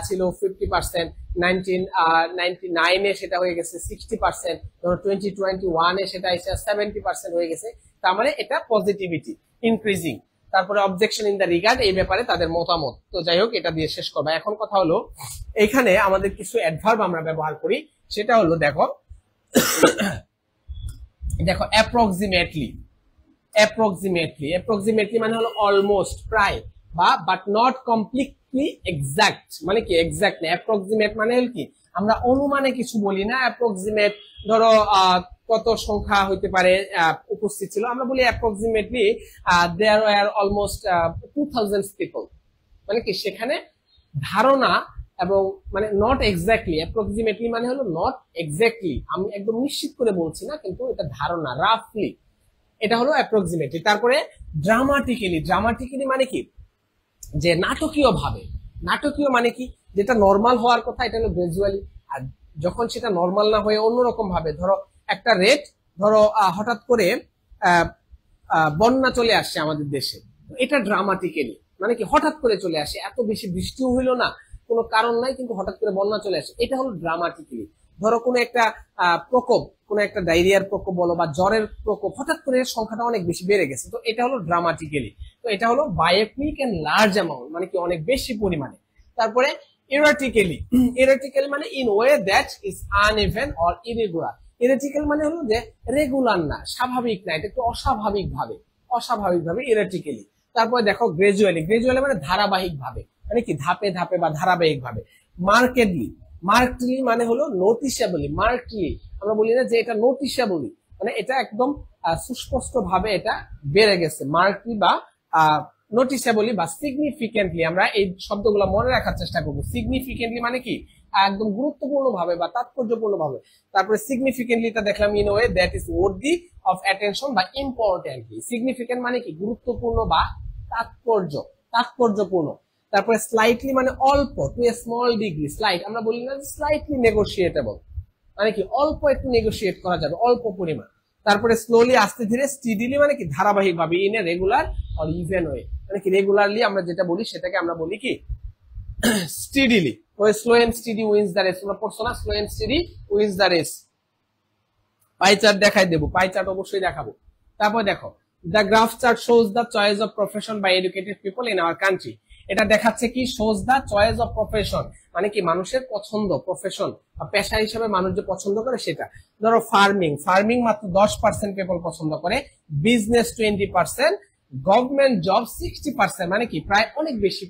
ছিল 50%, 1999 সেটা হয়ে গেছে 60%, ধরো 2021 সেটা এসে 70% হয়ে গেছে। তার মানে এটা পজিটিভিটি ইনক্রিজিং। তারপরে অবজেকশন ইন দ্য রিগার্ড, এই ব্যাপারে তাদের মতামত। তো যাই হোক, এটা দিয়ে শেষ করবো। এখন কথা হলো এখানে আমাদের কিছু অ্যাডভার্ব আমরা ব্যবহার করি, সেটা হলো দেখো দেখো অ্যাপ্রক্সিমেটলি, অ্যাপ্রক্সিমেটলি মানে হলো অলমোস্ট, প্রায়, বা বাট নট কমপ্লিটলি এক্সাক্ট। মানে কি এক্সাক্ট না, অ্যাপ্রক্সিমেট মানে হলো কি আমরা অনুমানে কিছু বলি না। অ্যাপ্রক্সিমেট ধরো কত সংখ্যা হইতে পারে উপস্থিত ছিল, আমরা বলি অ্যাপ্রক্সিমেটলি দেয়ার ওয়্যার অলমোস্ট 2000 পিপল। মানে কি সেখানে ধারণা এবং মানে নট এক্স্যাক্টলি, অ্যাপ্রক্সিমেটলি মানে হলো নট এক্স্যাক্টলি, আমি একদম নিশ্চিত করে বলছি না, কিন্তু এটা ধারণা, রাফলি, এটা হলো অ্যাপ্রক্সিমেটলি। তারপরে ড্রামাটিক্যালি, ড্রামাটিক্যালি মানে কি যে নাটকীয় ভাবে, নাটকীয় মানে কি যেটা নর্মাল হওয়ার কথা এটা হলো গ্রাজুয়ালি, আর যখন সেটা নর্মাল না হয়ে অন্যরকম ভাবে, ধরো একটা রেট, ধরো হঠাৎ করে বন্যা চলে আসছে আমাদের দেশে, এটা ড্রামাটিক্যালি, মানে কি হঠাৎ করে চলে আসে, এত বেশি বৃষ্টিও হইলো না, কোনো কারণ নাই, কিন্তু হঠাৎ করে বন্যা চলে আসে, এটা হলো ড্রামাটিক্যালি। ধরো কোনো একটা প্রকোপ, কোনো একটা ডায়রিয়ার প্রকোপ বলো বা জ্বরের প্রকোপ, হঠাৎ করে সংখ্যাটা অনেক বেশি বেড়ে গেছে, তো এটা হলো ড্রামাটিক্যালি। তো এটা হলো by a quick and large amount, মানে কি অনেক বেশি পরিমাণে। তারপরে এরাটিক্যালি, এরাটিক্যালি মানে in way that is uneven or irregular. Erratical মানে হলো যে রেগুলার না, স্বাভাবিক না, এটা একটু অস্বাভাবিক ভাবে, অস্বাভাবিক ভাবে এরাটিক্যালি। তারপরে দেখো গ্রাজুয়ালি, গ্রাজুয়ালি মানে ধারাবাহিক ভাবে, মানে কি ধাপে ধাপে বা ধারাবাহিক ভাবে। মার্কেটলি, মার্কলি মানে হলো নোটিসেবলি, মার্কলি আমরা বলি না যে এটা নোটিসেবলি, মানে এটা একদম সুস্পষ্ট ভাবে এটা বেড়ে গেছে, মার্কলি বা নোটিসেবলি বা সিগনিফিকেন্টলি। আমরা এই শব্দগুলো মনে রাখার চেষ্টা করবো। সিগনিফিকেন্টলি মানে কি একদম গুরুত্বপূর্ণ ভাবে বা তাৎপর্যপূর্ণ ভাবে। তারপরে সিগনিফিকেন্টলিটা দেখলাম in way that is worthy of attention বা ইম্পর্টেন্টলি। সিগনিফিকেন্ট মানে কি গুরুত্বপূর্ণ বা তাৎপর্যপূর্ণ। তারপরে স্লাইটলি মানে অল্প, two a small degree, slight আমরা বলি না স্লাইটলি নেগোশিয়েটেবল, মানে কি অল্প একটু নেগোশিয়েট করা যাবে, অল্প পরিমাণ। তারপরে স্লোলি আস্তে ধীরে, স্টিডিলি মানে কি ধারাবাহিক ভাবে, in a regular or even way, মানে কি রেগুলারলি আমরা যেটা বলি সেটাকে আমরা বলি কি স্টিডিলি। ওই slow and steady wins the race, তোমরা পড়ছো না, slow and steady wins the race. Pie chart দেখাই দেবো, পাই চার্ট অবশ্যই দেখাবো। তারপর দেখো the graph chart shows the choice of profession by educated people in our country. এটা দেখাচ্ছে কি shows the choice of profession, মানে কি মানুষের পছন্দ, প্রফেশন বা পেশা হিসেবে মানুষ যে পছন্দ করে সেটা। ধরো ফার্মিং, ফার্মিং মাত্র 10% পিপল পছন্দ করে, বিজনেস 20%, গভর্নমেন্ট জব 60%, মানে কি প্রায় অনেক বেশি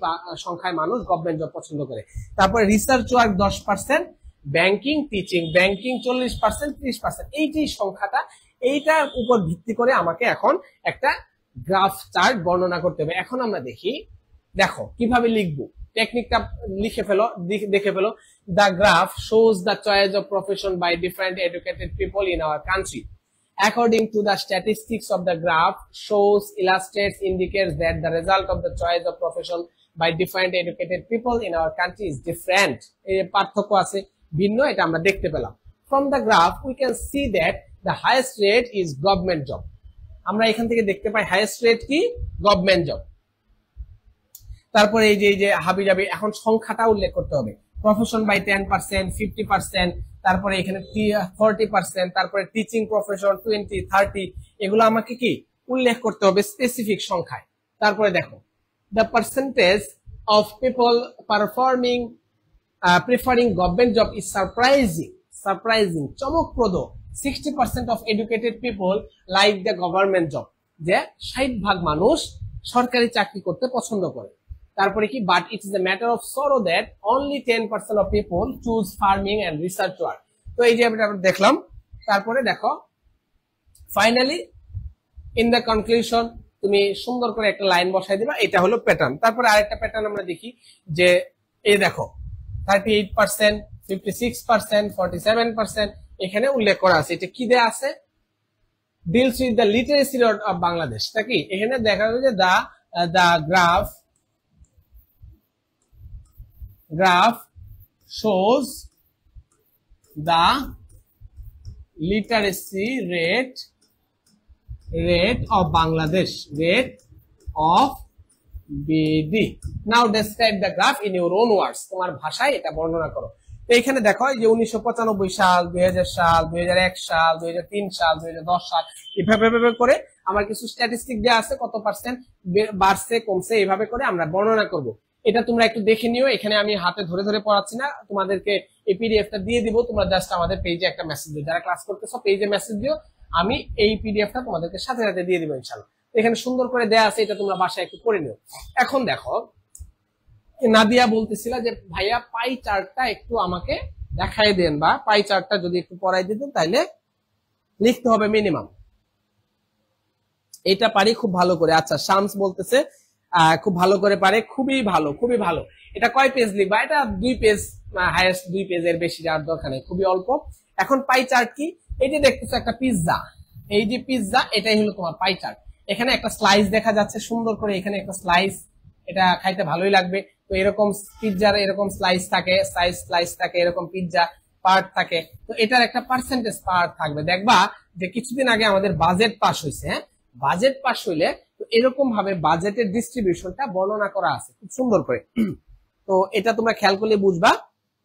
সংখ্যায় মানুষ গভর্নমেন্ট জব পছন্দ করে। তারপরে research work 10%, banking, teaching, banking 40%, 30%। এই যে সংখ্যাটা, এইটার উপর ভিত্তি করে আমাকে এখন একটা গ্রাফ চার্ট বর্ণনা করতে হবে। এখন আমরা দেখি, দেখো কিভাবে লিখবো, টেকনিকটা লিখে ফেলো, দেখে ফেলো। The graph shows the choice of profession by different educated people in our country. According to the statistics of the graph, shows, illustrates, indicates that the result of the choice of profession by different educated people in our country is different. এই পার্থক্য আছে, ভিন্ন, এটা আমরা দেখতে পেলাম। From the graph, we can see that the highest rate is government job. আমরা এখান থেকে দেখতে পাই হাইয়েস্ট রেট কি, গভর্নমেন্ট জব। তারপরে এই যে হাবি যাবি, এখন সংখ্যাটা উল্লেখ করতে হবে। প্রফেশন বাই 10%, 50%, তারপরে এখানে 40%, তারপরে টিচিং প্রফেশন 20, 30, এগুলো আমাকে কি উল্লেখ করতে হবে স্পেসিফিক সংখ্যায়। তারপরে দেখো, the percentage of people performing প্রিফারিং government job is surprising, চমকপ্রদ। 60% of educated people like the government job, যে 60% মানুষ সরকারি চাকরি করতে পছন্দ করে। তারপরে কি, but it is a matter of sorrow that only 10% of people choose farming and research work. তো এই যে আমরা দেখলাম। তারপরে দেখো, ফাইনালি ইন দ্য কনক্লুশন তুমি সুন্দর করে একটা লাইন বসাই দিবা, এটা হলো প্যাটার্ন। তারপরে আরেকটা প্যাটার্ন আমরা দেখি, যে এই দেখো 38%, 56%, 47% এখানে উল্লেখ করা আছে। এটা কি দেয়া আছে, deals with the literacy rate of Bangladesh, নাকি এখানে দেখা যাবে যে the graph shows the literacy rate of Bangladesh, rate of BD. Now describe the graph in your own words, তোমার ভাষায় এটা বর্ণনা করো। তো এখানে দেখো যে 1995 সাল, 2000 সাল, 2001 সাল, 2003 সাল, 2010 সাল, এভাবে করে আমার কিছু স্ট্যাটিস্টিক দেওয়া আছে, কত পার্সেন্ট বাড়ছে কমছে, এইভাবে করে আমরা বর্ণনা করব। এটা তোমরা একটু দেখে নিও, এখানে আমি হাতে ধরে ধরে পড়াচ্ছি না, তোমাদেরকে এই পিডিএফটা দিয়ে দিব, তোমরা জাস্ট আমাদের পেজে একটা মেসেজ দিও, যারা ক্লাস করতেছো পেজে মেসেজ দিও, আমি এই পিডিএফটা তোমাদেরকে সাথে সাথে দিয়ে দিব ইনশাআল্লাহ। এখানে সুন্দর করে দেয়া আছে, এটা তোমরা বাসায় একটু পড়ে নিও। এখন দেখো, নাদিয়া বলতেছিল যে ভাইয়া পাই চার্টটা একটু আমাকে দেখাই দেন, বা পাই চার্টটা যদি একটু পড়াই দিতেন, তাইলে লিখতে হবে মিনিমাম। এটা পারি খুব ভালো করে। আচ্ছা, শামস বলতেছে খুব ভালো করে পারে, খুবই ভালো, খুবই ভালো। এটা কয় পেজ লিখবা, এটা 2 পেজ, হাইয়েস্ট 2 পেজের বেশি যাওয়ার দরকার নেই, খুবই অল্প। এখন পাই চার্ট কি, এই যে দেখতেছো একটা পিৎজা, এই যে পিৎজা, এটাই হলো তোমার পাই চার্ট। এখানে একটা স্লাইস দেখা যাচ্ছে সুন্দর করে, এখানে একটা স্লাইস, এটা খাইতে ভালোই লাগবে। তো এরকম পিৎজার এরকম স্লাইস থাকে, স্লাইস থাকে, এরকম পিৎজা পার্ট থাকে। তো এটার একটা পার্সেন্টেজ পার্ট থাকবে। দেখবা যে কিছুদিন আগে আমাদের বাজেট পাস হয়েছে, হ্যাঁ, বাজেট পাস হইলে তো এরকম ভাবে বাজেটের ডিস্ট্রিবিউশনটা বর্ণনা করা আছে খুব সুন্দর করে। তো এটা তোমরা খেয়াল করলে বুঝবা।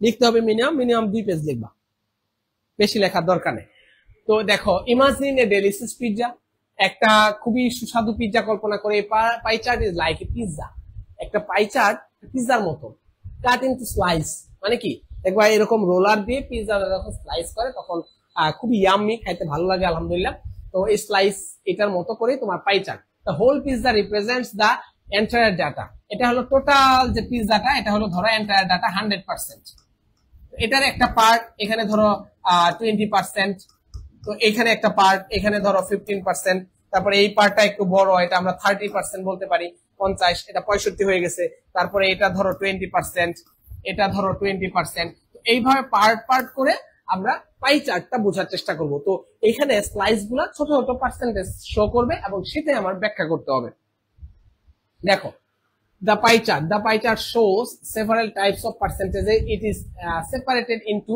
লিখতে হবে মিনিমাম 2 পেজ লিখবা, বেশি লেখার দরকার নেই। তো দেখো, ইমাজিন এ ডেলিশিয়াস পিৎজা, একটা খুবই সুস্বাদু পিৎজা কল্পনা করে। Pie chart is like a pizza, একটা পাই চার্ট পিৎজার মতো, কাট ইনটু স্লাইস, মানে কি দেখবা এরকম রোলার দিয়ে পিৎজা যখন স্লাইস করে তখন খুবই ইয়াম্মি, খাইতে ভালো লাগে আলহামদুলিল্লাহ। তো এই স্লাইস এটার মতো করে তোমার pie chart. The whole pizza represents the entire data, এটা হলো টোটাল যে পিৎজাটা, এটা হলো ধরো এন্টায়ার ডাটা 100%। এটার একটা পার্ট এখানে ধরো 20%, তো এখানে একটা পার্ট এখানে ধরো 15%, তারপরে এই পার্টটা একটু বড়, এটা আমরা 30% বলতে পারি, 50, এটা 65 হয়ে গেছে। তারপরে এটা ধরো 20%, এটা ধরো 20%। এইভাবে পার্ট করে আমরা পাই চার্টটা বোঝার চেষ্টা করব। তো এখানে স্লাইস গুলা ছোট ছোট পার্সেন্টেজ শো করবে এবং সেটাই আমার ব্যাখ্যা করতে হবে। দেখো, the pie chart shows several types of percentages. It is separated into,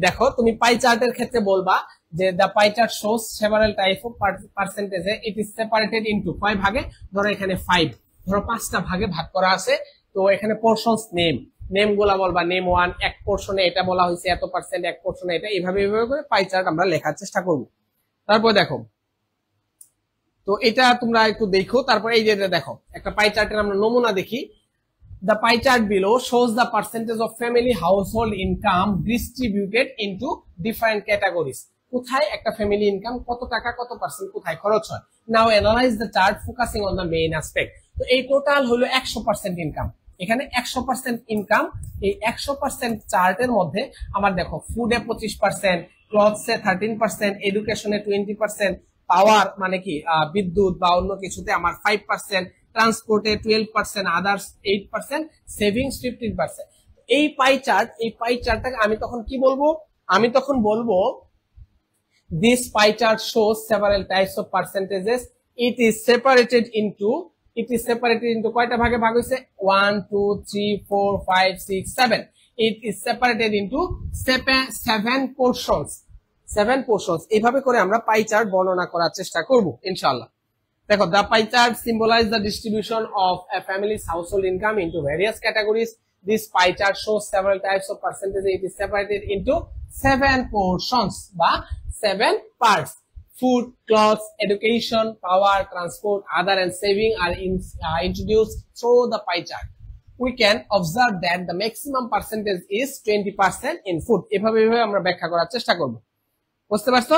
দেখো তুমি পাই চার্টের ক্ষেত্রে বলবা যে the pie chart shows several types of percentages. It is separated into, কয় ভাগে, ধরো এখানে 5, ধরো 5টা ভাগে ভাগ করা আছে। তো এখানে পোর্শনস নেম গুলা বলবা, নেম 1, এক পোর্শনে এটা বলা হয়েছে এত পার্সেন্ট, এক পোর্শনে এটা, এইভাবে করে পাই চার্ট আমরা লেখার চেষ্টা করব। তারপর দেখো, তো এটা তোমরা একটু দেখো। তারপর এই যে দেখো, একটা পাই চার্টের আমরা নমুনা দেখি। The pie chart below shows the percentage of family household income distributed into different categories. কোথায় একটা ফ্যামিলি ইনকাম কত টাকা কত পার্সেন্ট কোথায় খরচ হয়। Now analyse the chart focusing on the main aspect. তো এই টোটাল হলো 100% ইনকাম। এখানে 100% ইনকাম, এই 100% চার্টের মধ্যে আমার দেখো ফুডে 25%, ক্লথসে 13%, এডুকেশনে 20%, পাওয়ার মানে কি বিদ্যুৎ বা অন্য কিছুতে আমার 5%, ট্রান্সপোর্টে 12%, আদার্স 8%, সেভিংস 15%। এই পাই চার্টটাকে আমি তখন কি বলবো, আমি তখন বলবো this pie chart shows several types of percentages. It is separated into কয়টা ভাগে ভাগ হয়েছে 1 2 3 4 5 6 7। It is separated into 7 portions। এইভাবে করে আমরা পাই চার্ট বর্ণনা করার চেষ্টা করব ইনশাআল্লাহ। দেখো, the pie chart symbolize the distribution of a family's household income into various categories. This pie chart shows several types of percentages. It is separated into 7 portions বা 7 parts. Food, clothes, education, power, transport, other and saving are introduced through the pie chart. We can observe that the maximum percentage is 20% in food. এভাবে আমরা ব্যাখ্যা করার চেষ্টা করব। বুঝতে পারছো?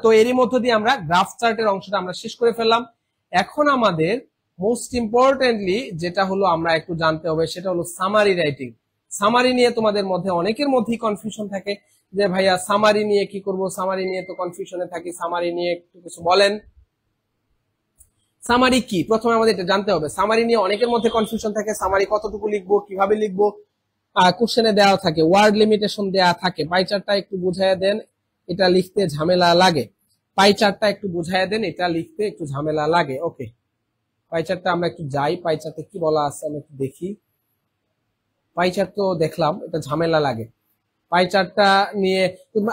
তো এরই মধ্য দিয়ে আমরা গ্রাফ চার্টের অংশটা আমরা শেষ করে ফেললাম। এখন আমাদের মোস্ট ইম্পর্টেন্টলি যেটা হলো আমরা একটু জানতে হবে সেটা হলো সামারি রাইটিং। সামারি নিয়ে তোমাদের মধ্যে অনেকের মধ্যেই কনফিউশন থাকে যে ভাইয়া সামারি নিয়ে কি করব, সামারি নিয়ে তো কনফিউশনে থাকি, সামারি নিয়ে একটু কিছু বলেন। সামারি কি প্রথমে আমাদের এটা জানতে হবে। সামারি নিয়ে অনেকের মধ্যে কনফিউশন থাকে, সামারি কতটুকু লিখবো, কিভাবে লিখবো, কোশ্চেনে দেওয়া থাকে, ওয়ার্ড লিমিটেশন দেওয়া থাকে। পাই চার্টটা একটু বুঝাইয়া দেন, এটা লিখতে ঝামেলা লাগে। পাই চার্টটা একটু বুঝাইয়া দেন, এটা লিখতে একটু ঝামেলা লাগে। ওকে, পাই চার্টটা আমরা একটু যাই, পাই চার্টে কি বলা আছে আমি একটু দেখি। পাই চার্ট তো দেখলাম, এটা ঝামেলা লাগে। পাই চার্টটা নিয়ে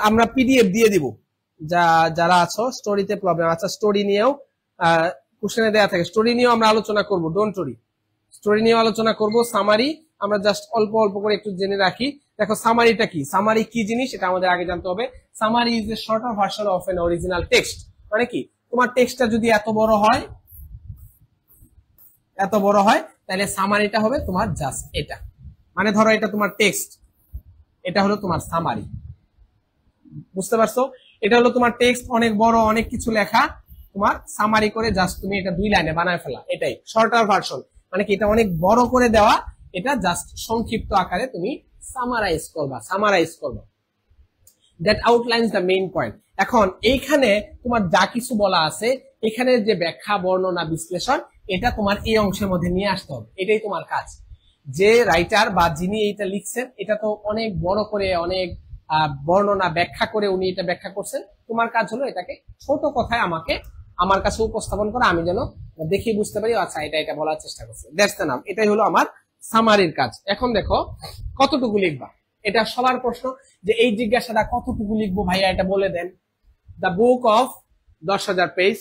আমরা পিডিএফ দিয়ে দিব, যারা আছো স্টোরিতে প্রবলেম। আচ্ছা, স্টোরি নিয়েও কোশ্চেনে দেওয়া থাকে, স্টোরি নিয়েও আমরা আলোচনা করব, ডোন্ট ওয়ারি, স্টোরি নিয়েও আলোচনা করব। সামারি আমরা জাস্ট অল্প অল্প করে একটু জেনে রাখি। দেখো সামারিটা কি, সামারি কি জিনিস এটা আমাদের আগে জানতে হবে। Summary is a shorter version of an original text. মানে কি, তোমার টেক্সটটা যদি এত বড় হয় তাহলে সামারিটা হবে তোমার জাস্ট এটা। মানে ধরো এটা তোমার টেক্সট, এটা হলো তোমার সামারি। বুঝতে পারছো? এটা হলো তোমার টেক্সট, অনেক বড়, অনেক কিছু লেখা, তোমার সামারি করে জাস্ট তুমি এটা 2 লাইনে বানায় ফেলা, এটাই শর্টার ভার্সন। মানে কি, এটা অনেক বড় করে দেওয়া, এটা জাস্ট সংক্ষিপ্ত আকারে তুমি সামারাইজ করবা। That outlines the main point. এখন এইখানে তোমার যা কিছু বলা আছে, এখানে যে ব্যাখ্যা, বর্ণনা, বিশ্লেষণ, এটা তোমার এই অংশের মধ্যে নিয়ে আসতে হবে। এটাই তোমার কাজ। যে রাইটার বা যিনি এটা লিখছেন, এটা তো অনেক বড় করে, অনেক বর্ণনা ব্যাখ্যা করে উনি এটা ব্যাখ্যা করছেন। তোমার কাজ হলো এটাকে ছোট কথায় আমাকে আমার কাছে উপস্থাপন করা, আমি যেন দেখে বুঝতে পারি আচ্ছা এটা বলার চেষ্টা করছে। দ্যাটস দ্য নাম। এটাই হলো আমার সামারির কাজ। এখন দেখো কতটুকু লিখবা, এটা সবার প্রশ্ন যে এই জিজ্ঞাসাটা কতটুকু লিখবো ভাইয়া এটা বলে দেন। The book of 10,000 page,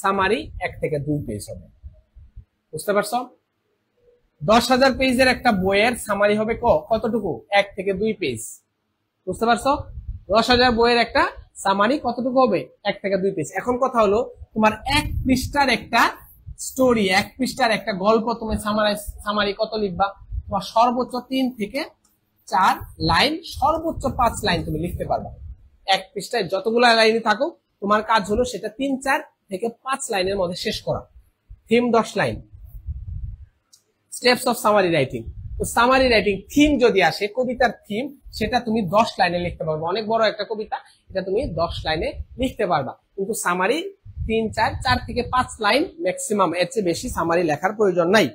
summary 1 থেকে 2 পেজ হবে। বুঝতে পারছো? 10,000 পেজের একটা বইয়ের সামারি হবে কতটুকু, 1 থেকে 2 পেজ। বুঝতে পারছো? 10,000 বইয়ের একটা সামারি কতটুকু হবে, 1 থেকে 2 পেজ। এখন কথা হলো তোমার 1 পৃষ্ঠার একটা স্টোরি, 1 পৃষ্ঠার একটা গল্প তুমি সামারি কত লিখবা? তোমার সর্বোচ্চ 3 থেকে 4 লাইন, সর্বোচ্চ 5 লাইন তুমি লিখতে পারবা। 1 পৃষ্ঠায় যতগুলো লাইনই থাকুক, তোমার কাজ হলো সেটা 3, 4 থেকে 5 লাইনের মধ্যে শেষ করা। Theme 10 line. Steps of summary writing. তো সামারি রাইটিং থিম যদি আসে, কবিতার থিম, সেটা তুমি 10 লাইনে লিখতে পারবে। অনেক বড় একটা কবিতা, এটা তুমি 10 লাইনে লিখতে পারবা। কিন্তু সামারি 3, 4 থেকে 5 লাইন ম্যাক্সিমাম, এর চেয়ে বেশি সামারি লেখার প্রয়োজন নাই।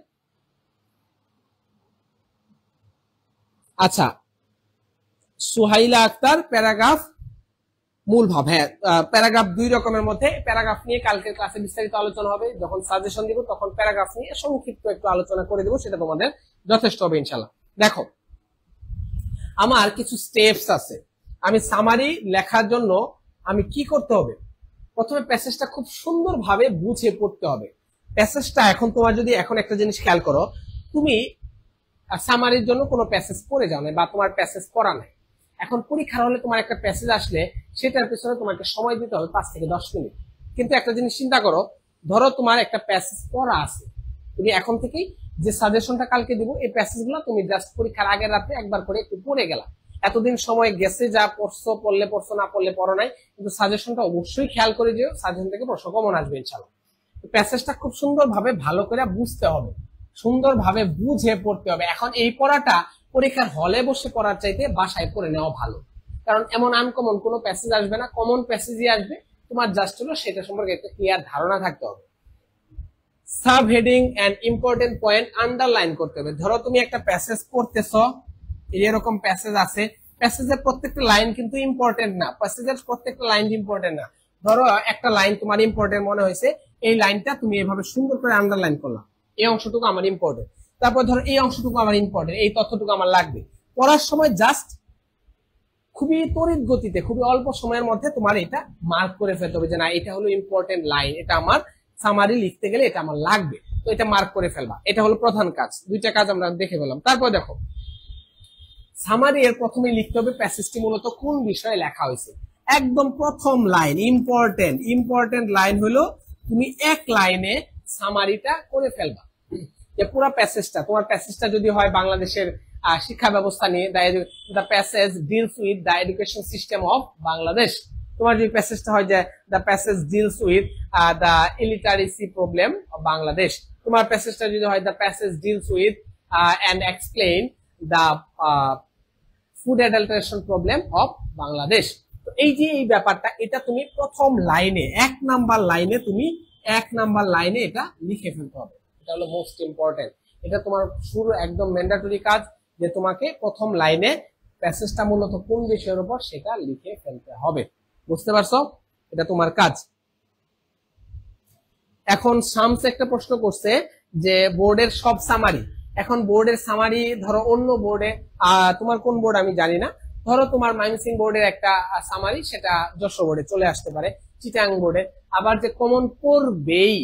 আচ্ছা, সুহাইলা আক্তার, প্যারাগ্রাফ মূল ভাব। হ্যাঁ, প্যারাগ্রাফ 2 রকমের মধ্যে। প্যারাগ্রাফ নিয়ে কালকের ক্লাসে বিস্তারিত আলোচনা হবে, যখন সাজেশন দিব তখন প্যারাগ্রাফ নিয়ে সংক্ষিপ্ত একটু আলোচনা করে দেবো, সেটা তোমাদের যথেষ্ট হবে ইনশাল্লাহ। দেখো, আমার কিছু স্টেপস আছে। আমি সামারি লেখার জন্য আমি কি করতে হবে? প্রথমে প্যাসেজটা খুব সুন্দরভাবে বুঝে পড়তে হবে। প্যাসেজটা এখন তোমার যদি এখন একটা জিনিস খেয়াল করো, তুমি সামারির জন্য কোনো প্যাসেজ পড়ে যাও না বা তোমার প্যাসেজ পড়া নাই। এখন পরীক্ষার হলে তোমার একটা প্যাসেজ আসলে সেটার পেছনে তোমাকে সময় দিতে হবে 5 থেকে 10 মিনিট। কিন্তু একটা জিনিস চিন্তা করো, ধরো তোমার একটা প্যাসেজ পড়া আছে, তুমি এখন থেকেই যে সাজেশনটা কালকে দিব এই প্যাসেজগুলো তুমি জাস্ট পরীক্ষার আগের রাতে একবার করে একটু পড়ে গেলা। এতদিন সময় গেছে, যা পড়ছো পড়লে পড়ছো, না পড়লে পড়ো নাই, কিন্তু সাজেশনটা অবশ্যই খেয়াল করে দিও, সাজেশন থেকে প্রশ্ন কমন আসবে ইনশাআল্লাহ। প্যাসেজটা খুব সুন্দরভাবে ভালো করে বুঝতে হবে, সুন্দরভাবে বুঝে পড়তে হবে। এখন এই পড়াটা পরীক্ষার হলে বসে পড়ার চাইতে বাসায় পড়ে নেওয়া ভালো, কারণ এমন আনকমন কোনো প্যাসেজ আসবে না, কমন প্যাসেজই আসবে। তোমার জাস্ট হলো সেটা সম্পর্কে একটা ক্লিয়ার ধারণা থাকতে হবে। Sub heading and important point underline করতে হবে। ধরো তুমি একটা প্যাসেজ পড়তেছো, এরকম প্যাসেজ আছে, প্যাসেজের প্রত্যেকটা লাইন কিন্তু ইম্পর্টেন্ট না, প্যাসেজের প্রত্যেকটা লাইন ইম্পর্টেন্ট না। ধরো একটা লাইন তোমার ইম্পর্টেন্ট মনে হয়েছে, এই লাইনটা তুমি এভাবে সুন্দর করে আন্ডারলাইন করলাম, এই অংশটুকু আমার ইম্পর্টেন্ট। তারপর ধরো এই অংশটুকু আমার ইম্পর্টেন্ট, এই তথ্যটুকু আমার লাগবে। পড়ার সময় জাস্ট খুবই তড়িৎ গতিতে, খুবই অল্প সময়ের মধ্যে তোমার এটা মার্ক করে ফেলতে হবে যে না এটা হলো ইম্পর্টেন্ট লাইন, এটা আমার সামারি লিখতে গেলে এটা আমার লাগবে, তো এটা মার্ক করে ফেলবা। এটা হলো প্রধান কাজ, দুইটা কাজ আমরা দেখে ফেললাম। তারপর দেখো সামারি এর প্রথমে লিখতে হবে প্যাসেজটি মূলত কোন বিষয়ে লেখা হয়েছে। একদম প্রথম লাইন ইম্পর্টেন্ট লাইন হলো তুমি এক লাইনে সামারিটা করে ফেলবা, যে পুরো প্যাসেজটা, তোমার প্যাসেজটা যদি হয় বাংলাদেশের শিক্ষা ব্যবস্থা নিয়ে, the passage deals with the education system of Bangladesh, তোমার যদি প্যাসেজটা হয় যে the passage deals with the illiteracy problem of Bangladesh, তোমার প্যাসেজটা যদি হয় the passage deals with and explain the food adulteration problem of Bangladesh. তো এই যে এই ব্যাপারটা, এটা তুমি প্রথম লাইনে, এক নাম্বার লাইনে এটা লিখে ফেলতে হবে। এটা হলো মোস্ট ইম্পর্টেন্ট, এটা তোমার শুরু একদম ম্যান্ডেটরি কাজ, যে তোমাকে প্রথম লাইনে প্যাসেজটা মূলত কোন বিষয়ের উপর সেটা লিখে ফেলতে হবে। বুঝতে পারছো? এটা তোমার কাজ। এখন শামস একটা প্রশ্ন করছে যে বোর্ডের সব সামারি, এখন বোর্ডের সামারি ধরো অন্য বোর্ডে, তোমার কোন বোর্ড আমি জানি না, ধরো তোমার ময়মনসিংহ বোর্ডের একটা সামারি সেটা যশোর বোর্ডে চলে আসতে পারে, চিটাং বোর্ডে, আবার যে কমন পড়বেই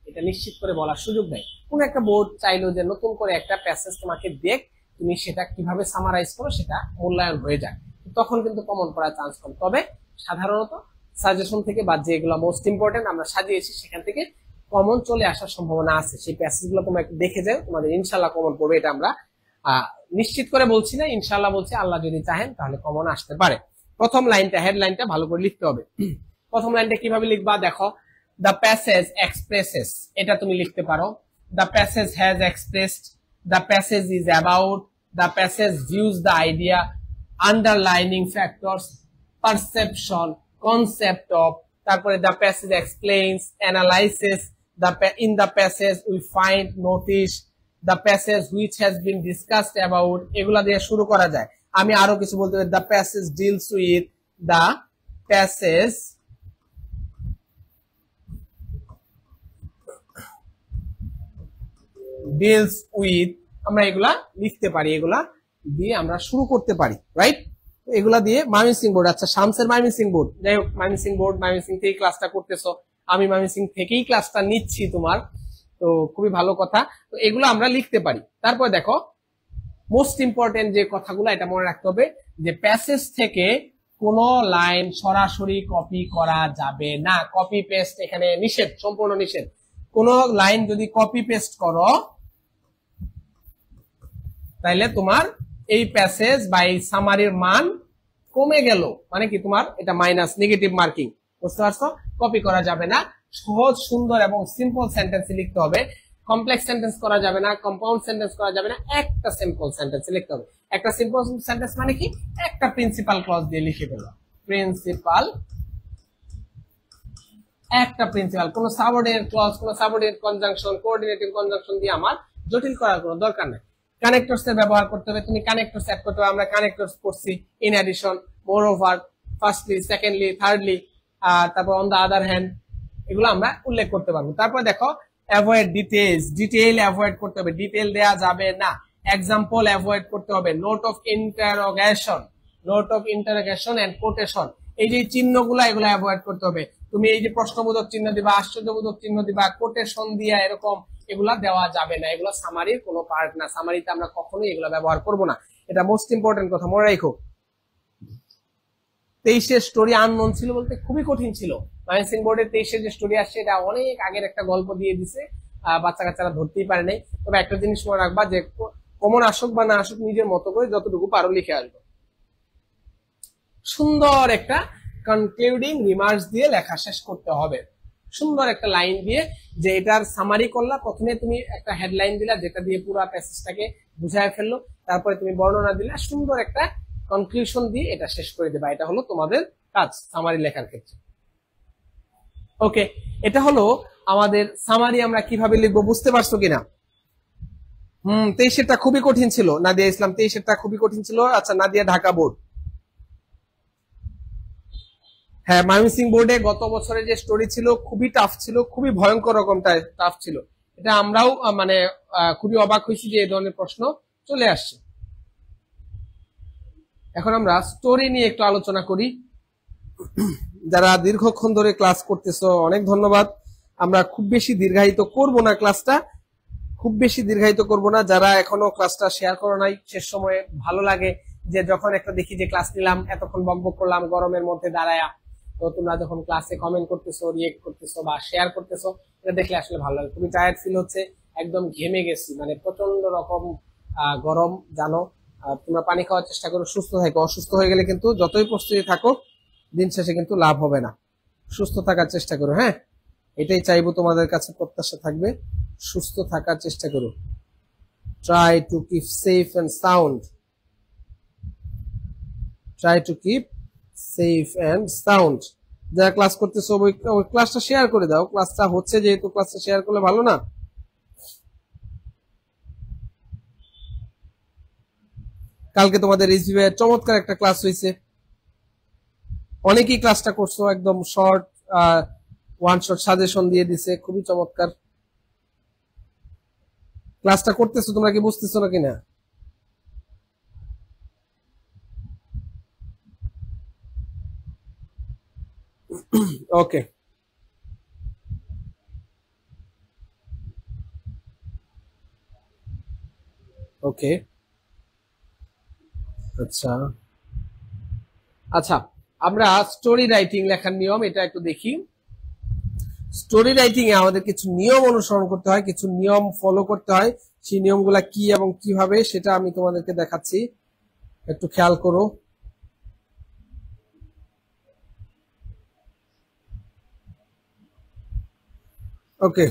এটা নিশ্চিত করে বলার সুযোগ নেই। কোন একটা বোর্ড চাইলো যে নতুন করে একটা প্যাসেজ তোমাকে দেখ, তুমি সেটা কিভাবে সামারাইজ করো সেটা মূল্যায়ন হয়ে যায়, তখন কিন্তু কমন পড়ার চান্স কম। তবে সাধারণত সাজেশন থেকে বা যেগুলো মোস্ট ইম্পর্টেন্ট আমরা সাজিয়েছি সেখান থেকে কমন চলে আসার সম্ভাবনা আছে। সেই প্যাসেজগুলো তোমরা একটু দেখে যাও, তোমাদের ইনশাআল্লাহ কমন পড়বে, এটা আমরা নিশ্চিত করে বলছি না, ইনশাআল্লাহ বলছি, আল্লাহ যদি চাহেন তাহলে কমন আসতে পারে। প্রথম লাইনটা, হেডলাইনটা ভালো করে লিখতে হবে। প্রথম লাইনটা কিভাবে লিখবা দেখো, দ্য প্যাসেজ এক্সপ্রেসেস, এটা তুমি লিখতে পারো, the passage has expressed, the passage is about, the passage views the idea, underlining factors, perception, concept of, তারপরে the passage explains, analysis, in the passage we find notice, the passage which has been discussed about, এগুলা দিয়ে শুরু করা যায়। আমি আরো কিছু বলতে পারি, the passage deals with, the passage deals with, আমরা এগুলা লিখতে পারি, এগুলা দিয়ে আমরা শুরু করতে পারি, রাইট? এগুলা দিয়ে ময়মনসিংহ বোর্ড, আচ্ছা শামসের ময়মনসিংহ বোর্ড, যাই হোক ময়মনসিংহ বোর্ড, ময়মনসিংহ থেকে ক্লাসটা করতেছো, আমি ময়মনসিংহ থেকেই ক্লাসটা নিচ্ছি তোমার, তো খুবই ভালো কথা। তো এগুলো আমরা লিখতে পারি। তারপর দেখো মোস্ট ইম্পর্টেন্ট যে কথাগুলো, এটা মনে রাখতে হবে যে প্যাসেজ থেকে কোনো লাইন সরাসরি কপি করা যাবে না, কপি পেস্ট এখানে নিষেধ, সম্পূর্ণ নিষেধ। কোনো লাইন যদি কপি পেস্ট করো তাইলে তোমার এই প্যাসেজ বা এই সামারির মান কমে গেল, মানে কি তোমার এটা মাইনাস, নেগেটিভ মার্কিং। বুঝতে পারছো? কপি করা যাবে না, সহজ সুন্দর এবং সিম্পল সেন্টেন্স লিখতে হবে, কমপ্লেক্স সেন্টেন্স করা যাবে না, কম্পাউন্ড সেন্টেন্স করা যাবে না, একটা সিম্পল সেন্টেন্স লিখতে হবে। একটা সিম্পল সেন্টেন্স মানে কি, একটা প্রিন্সিপাল ক্লজ দিয়ে লিখে ফেলো, প্রিন্সিপাল, একটা প্রিন্সিপাল, কোনো সাবঅর্ডিনেট ক্লজ, কোনো সাবঅর্ডিনেট কনজাংশন, কোঅর্ডিনেটিং কনজাংশন দিয়ে আমার জটিল করার কোনো দরকার নাই। কানেক্টরস এর ব্যবহার করতে হবে, তুমি কানেক্টরস অ্যাড করতে হবে, আমরা কানেক্টরস করছি, in addition, more over, firstly, secondly, thirdly, তারপর অন দা আদার হ্যান্ড, এগুলো আমরা উল্লেখ করতে পারবো। তারপর দেখো অ্যাভয়েড ডিটেইলস, ডিটেইল অ্যাভয়েড করতে হবে, ডিটেইল দেয়া যাবে না। এক্সাম্পল অ্যাভয়েড করতে হবে, note of interrogation, note of interrogation and quotation, এই যে চিহ্নগুলো এগুলো অ্যাভয়েড করতে হবে। তুমি এই যে প্রশ্নবোধক চিহ্ন দিবা, আশ্চর্যবোধক চিহ্ন দিবা, কোটেশন দিয়া এরকম এগুলা দেওয়া যাবে না, এগুলো সামারির কোনো পার্ট না, সামারিতে আমরা কখনোই এগুলো ব্যবহার করব না। এটা মোস্ট ইম্পর্টেন্ট কথা, মনে রাখো। 23 স্টোরি আননোন ছিল বলতে খুবই কঠিন ছিল, ময়মনসিংহ বোর্ডের 23 যে স্টোরি আসছে এটা অনেক আগের একটা গল্প দিয়ে দিছে, বাচ্চা কাচ্চারা ধরতেই পারে নাই। তবে একটা জিনিস মনে রাখবা যে কমন আসুক বা না আসুক নিজের মতো করে যতটুকু পারো লিখে আসবো। সুন্দর একটা কনক্লুডিং রিমার্কস দিয়ে লেখা শেষ করতে হবে, সুন্দর একটা লাইন দিয়ে, যে এটার সামারি করলা। প্রথমে তুমি একটা হেডলাইন দিলা যেটা দিয়ে পুরো প্যাসেজটাকে বুঝায় ফেললো, তারপরে তুমি বর্ণনা দিলা, সুন্দর একটা কনক্লুশন দিয়ে এটা শেষ করে দেবা। এটা হলো তোমাদের কাজ সামারি লেখার ক্ষেত্রে। ওকে, এটা হলো আমাদের সামারি। আমরা কিভাবে লিখবো বুঝতে পারছো কিনা? 23-এরটা খুবই কঠিন ছিল নাদিয়া ইসলাম, 23-এরটা খুবই কঠিন ছিল। আচ্ছা নাদিয়া ঢাকা বোর্ড, হ্যাঁ ময়মনসিংহ বোর্ডে গত বছরের যে স্টোরি ছিল খুবই টাফ ছিল, খুবই ভয়ঙ্কর রকমটা টাফ ছিল। এটা আমরাও মানে খুবই অবাক হয়েছি যে এই ধরনের প্রশ্ন চলে আসছে। এখন আমরা স্টোরি নিয়ে একটু আলোচনা করি। যারা দীর্ঘক্ষণ ধরে ক্লাস করতেছো অনেক ধন্যবাদ। আমরা খুব বেশি দীর্ঘায়িত করব না ক্লাসটা, খুব বেশি দীর্ঘায়িত করব না। যারা এখনো ক্লাসটা শেয়ার করো নাই, শেষ সময়ে ভালো লাগে যে যখন একটা দেখি যে ক্লাস নিলাম, এতক্ষণ বকবক করলাম গরমের মধ্যে দাঁড়ায়া, তো তোমরা যখন ক্লাসে কমেন্ট করতেছো, রিয়েক্ট করতেছো বা শেয়ার করতেছো, এটা দেখলে আসলে ভালো লাগে। খুবই টায়ার্ড ফিল হচ্ছে, একদম ঘেমে গেছি, মানে প্রচন্ড রকম গরম জানো। তোমরা পানি খাওয়ার চেষ্টা করো, সুস্থ থাকো। অসুস্থ হয়ে গেলে কিন্তু যতই প্রস্তুতি থাকো দিন শেষে কিন্তু লাভ হবে না। সুস্থ থাকার চেষ্টা করো, হ্যাঁ এটাই চাইবো তোমাদের কাছে, প্রত্যাশা থাকবে সুস্থ থাকার চেষ্টা করো। Try to keep safe and sound, try to keep safe and sound. যারা ক্লাস করতেছো ওই ক্লাসটা শেয়ার করে দাও। ক্লাসটা হচ্ছে যেহেতু ক্লাসটা শেয়ার করলে ভালো না? কালকে তোমাদের রিসিভে চমৎকার একটা ক্লাস হয়েছে, অনেকেই ক্লাসটা করছো, একদম শর্ট ওয়ান শর্ট সাজেশন দিয়ে দিছে, খুবই চমৎকার। ক্লাসটা করতেছো তোমরা কি বুঝতেছো না কিনা? ওকে ওকে আচ্ছা আচ্ছা, আমরা স্টোরি রাইটিং লেখার নিয়ম এটা একটু দেখি। স্টোরি রাইটিং এ আমাদের কিছু নিয়ম অনুসরণ করতে হয়, কিছু নিয়ম ফলো করতে হয়। সেই নিয়মগুলা কি এবং কিভাবে সেটা আমি তোমাদেরকে দেখাচ্ছি, একটু খেয়াল করো। ওকে,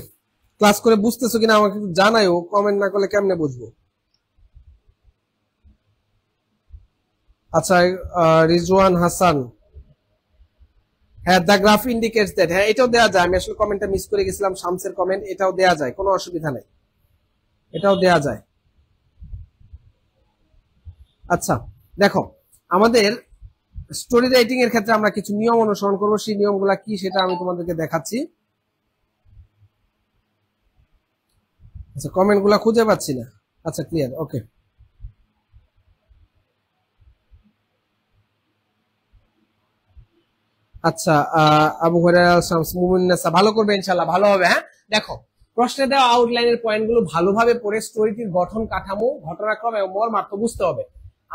ক্লাস করে বুঝতেছো কিনা আমাকে একটু জানাইও, কমেন্ট না করলে কেমনে বুঝবো? আচ্ছা রিজওয়ান হাসান, হ্যাঁ দ্য গ্রাফ ইন্ডিকেটস দ্যাট, হ্যাঁ এটাও দেওয়া যায়। আমি আসলে কমেন্টটা মিস করে গেছিলাম, শামসের কমেন্ট, এটাও দেওয়া যায়, কোনো অসুবিধা নেই, এটাও দেওয়া যায়। আচ্ছা দেখো, আমাদের স্টোরি রাইটিং এর ক্ষেত্রে আমরা কিছু নিয়ম অনুসরণ করবো, সেই নিয়মগুলা কি সেটা আমি তোমাদেরকে দেখাচ্ছি। আচ্ছা কমেন্ট গুলা খুঁজে পাচ্ছি না, আচ্ছা ক্লিয়ার, ওকে। আচ্ছা আবু হুরায়রা শামস মুমিন্নেসা, ভালো করবে ইনশাআল্লাহ, ভালো হবে। হ্যাঁ দেখো, প্রশ্নে দেওয়া আউটলাইনের পয়েন্টগুলো ভালোভাবে পড়ে স্টোরিটির গঠন কাঠামো, ঘটনাক্রম এবং মর্মার্থ বুঝতে হবে।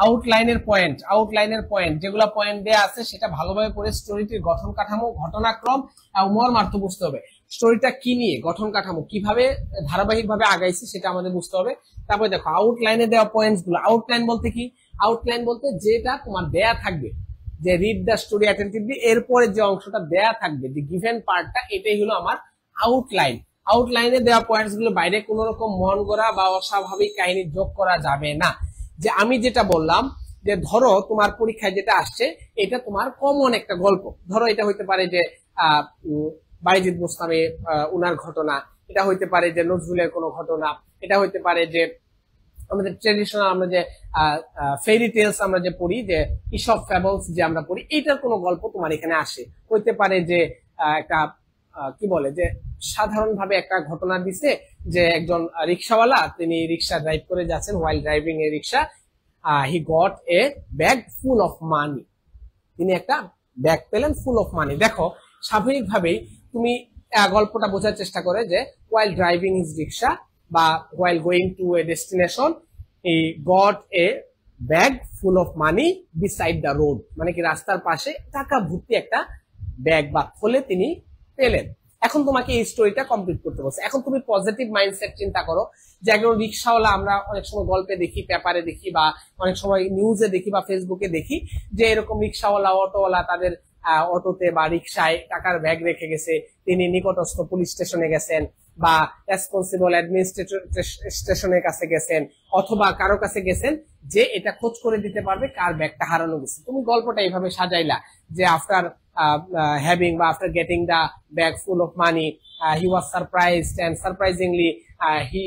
আউটলাইনের পয়েন্ট যেগুলো পয়েন্ট দেয়া আছে সেটা ভালোভাবে পড়ে স্টোরিটির গঠন কাঠামো, ঘটনাক্রম এবং মর্মার্থ বুঝতে হবে। স্টোরিটা কি নিয়ে, গঠন কাঠামো কিভাবে ধারাবাহিকভাবে আগাইছে সেটা আমাদের বুঝতে হবে। তারপরে দেখো আউটলাইনে দেওয়া পয়েন্টস গুলো, আউটলাইন বলতে কি? আউটলাইন বলতে যেটা তোমার দেয়া থাকবে, যে রিড দ্য স্টোরি অ্যাটেন্টিভলি, এরপরে যে অংশটা দেয়া থাকবে, যে গিভেন পার্টটা, এটাই হলো আমার আউটলাইন। আউটলাইনে দেওয়া পয়েন্টস গুলো বাইরে কোন রকম মন গড়া বা অস্বাভাবিক কাহিনী যোগ করা যাবে না। যে আমি যেটা বললাম, যে ধরো তোমার পরীক্ষায় যেটা আসছে এটা তোমার কমন একটা গল্প, ধরো এটা হইতে পারে যে বাইজিদ বোস্তামী উনার ঘটনা, এটা হইতে পারে যে নজরুলের কোনো ঘটনা, এটা হইতে পারে যে আমাদের ট্রেডিশনাল আমরা যে ফেরি টেলস আমরা যে পড়ি, যে ইসব ফ্যাবলস যে আমরা পড়ি, এইটার কোনো গল্প তোমার এখানে আসে। হইতে পারে যে একটা কি বলে যে সাধারণভাবে একটা ঘটনা দিছে, যে একজন রিক্সাওয়ালা তিনি রিক্সা ড্রাইভ করে যাচ্ছেন, while driving A rickshaw he got a bag full of money, তিনি একটা ব্যাগ পেলেন ফুল অফ মানি। দেখো স্বাভাবিকভাবেই তুমি গল্পটা বোঝার চেষ্টা করে যে হোয়াইল ড্রাইভিং ইজ রিক্সা বা while going to a destination he got a bag full of money beside the road, মানে কি রাস্তার পাশে টাকা ভর্তি একটা ব্যাগ বা থলে তিনি পেলেন। এখন তোমাকে এই স্টোরিটা কমপ্লিট করতে বলছে। এখন তুমি পজিটিভ মাইন্ডসেট চিন্তা করো যে একজন রিক্সাওয়ালা, আমরা অনেক সময় গল্পে দেখি, পেপারে দেখি, বা অনেক সময় নিউজে দেখি বা ফেসবুকে দেখি যে এরকম রিক্সাওয়ালা, অটোওয়ালা তাদের অটোতে বা রিক্সায় টাকার ব্যাগ রেখে গেছে, তিনি নিকটস্থ পুলিশ স্টেশনে গেছেন বা রেসপন্সিবল অ্যাডমিনিস্ট্রেটর স্টেশনের কাছে গেছেন, অথবা কারো কাছে গেছেন যে এটা খোঁজ করে দিতে পারবে কার ব্যাগটা হারানো গেছে। তুমি গল্পটা এইভাবে সাজাইলা যে আফটার having বা after getting the bag full of money, he was surprised, and surprisingly he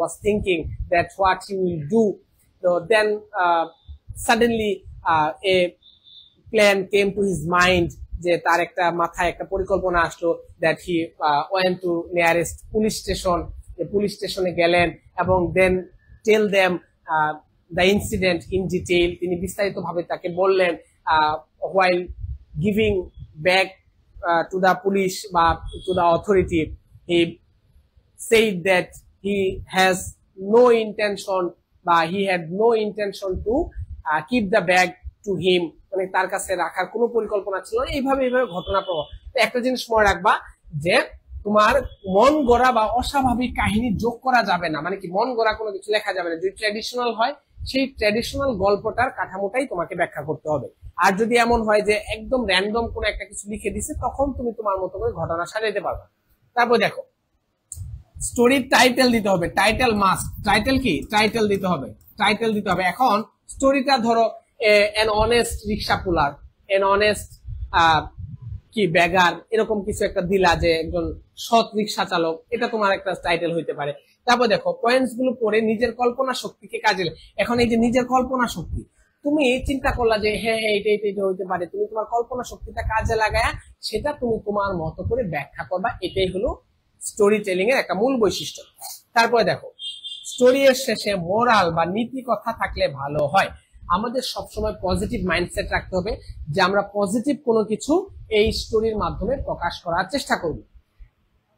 was thinking that what he will do. So then suddenly a plan came to his mind, যে তার একটা মাথায় একটা পরিকল্পনা আসলো, that he went to nearest police station, police স্টেশনে গেলেন এবং then tell them the incident in detail, তিনি বিস্তারিত ভাবে তাকে বললেন, while giving back to the police বা to the authority, he said that he has no intention বা he had no intention to keep the bag to him, মানে তার কাছে রাখার কোনো পরিকল্পনা ছিল না। এইভাবে ঘটনা প্রবাহ। একটা জিনিস মনে রাখবা যে তোমার মন গড়া বা অস্বাভাবিক কাহিনী যোগ করা যাবে না, মানে কি মন গড়া কোনো কিছু লেখা যাবে না। যদি ট্র্যাডিশনাল হয়, সেই ট্র্যাডিশনাল গল্পটার কাঠামোটাই তোমাকে ব্যাখ্যা করতে হবে। আর যদি এমন হয় যে একদম র্যান্ডম কোনো একটা কিছু লিখে দিছে, তখন তুমি তোমার মতো করে ঘটনা সাজাইতে পারবে। তারপর দেখো, স্টোরির টাইটেল দিতে হবে। টাইটেল মাস্ট, টাইটেল কি, টাইটেল দিতে হবে, টাইটেল দিতে হবে। এখন স্টোরিটা ধরো an honest rickshaw পুলার, an honest কি ব্যাগার, এরকম কিছু একটা দিলা যে একজন সৎ রিক্সা চালক, এটা তোমার একটা টাইটেল হইতে পারে। তারপর দেখো পয়েন্টস গুলো পড়ে নিজের কল্পনা শক্তিকে কাজে। এখন এই যে নিজের কল্পনা শক্তি, তুমি চিন্তা করলা যে হ্যাঁ হ্যাঁ এটা হইতে পারে, তুমি তোমার কল্পনা শক্তিটা কাজে লাগায় সেটা তুমি তোমার মতো করে ব্যাখ্যা করবা। এটাই হলো স্টোরি টেলিং এর একটা মূল বৈশিষ্ট্য। তারপরে দেখো, স্টোরি এর শেষে মোরাল বা নীতি কথা থাকলে ভালো হয়। আমাদের সবসময় পজিটিভ মাইন্ডসেট রাখতে হবে যে আমরা পজিটিভ কোনো কিছু এই স্টোরির মাধ্যমে প্রকাশ করার চেষ্টা করব।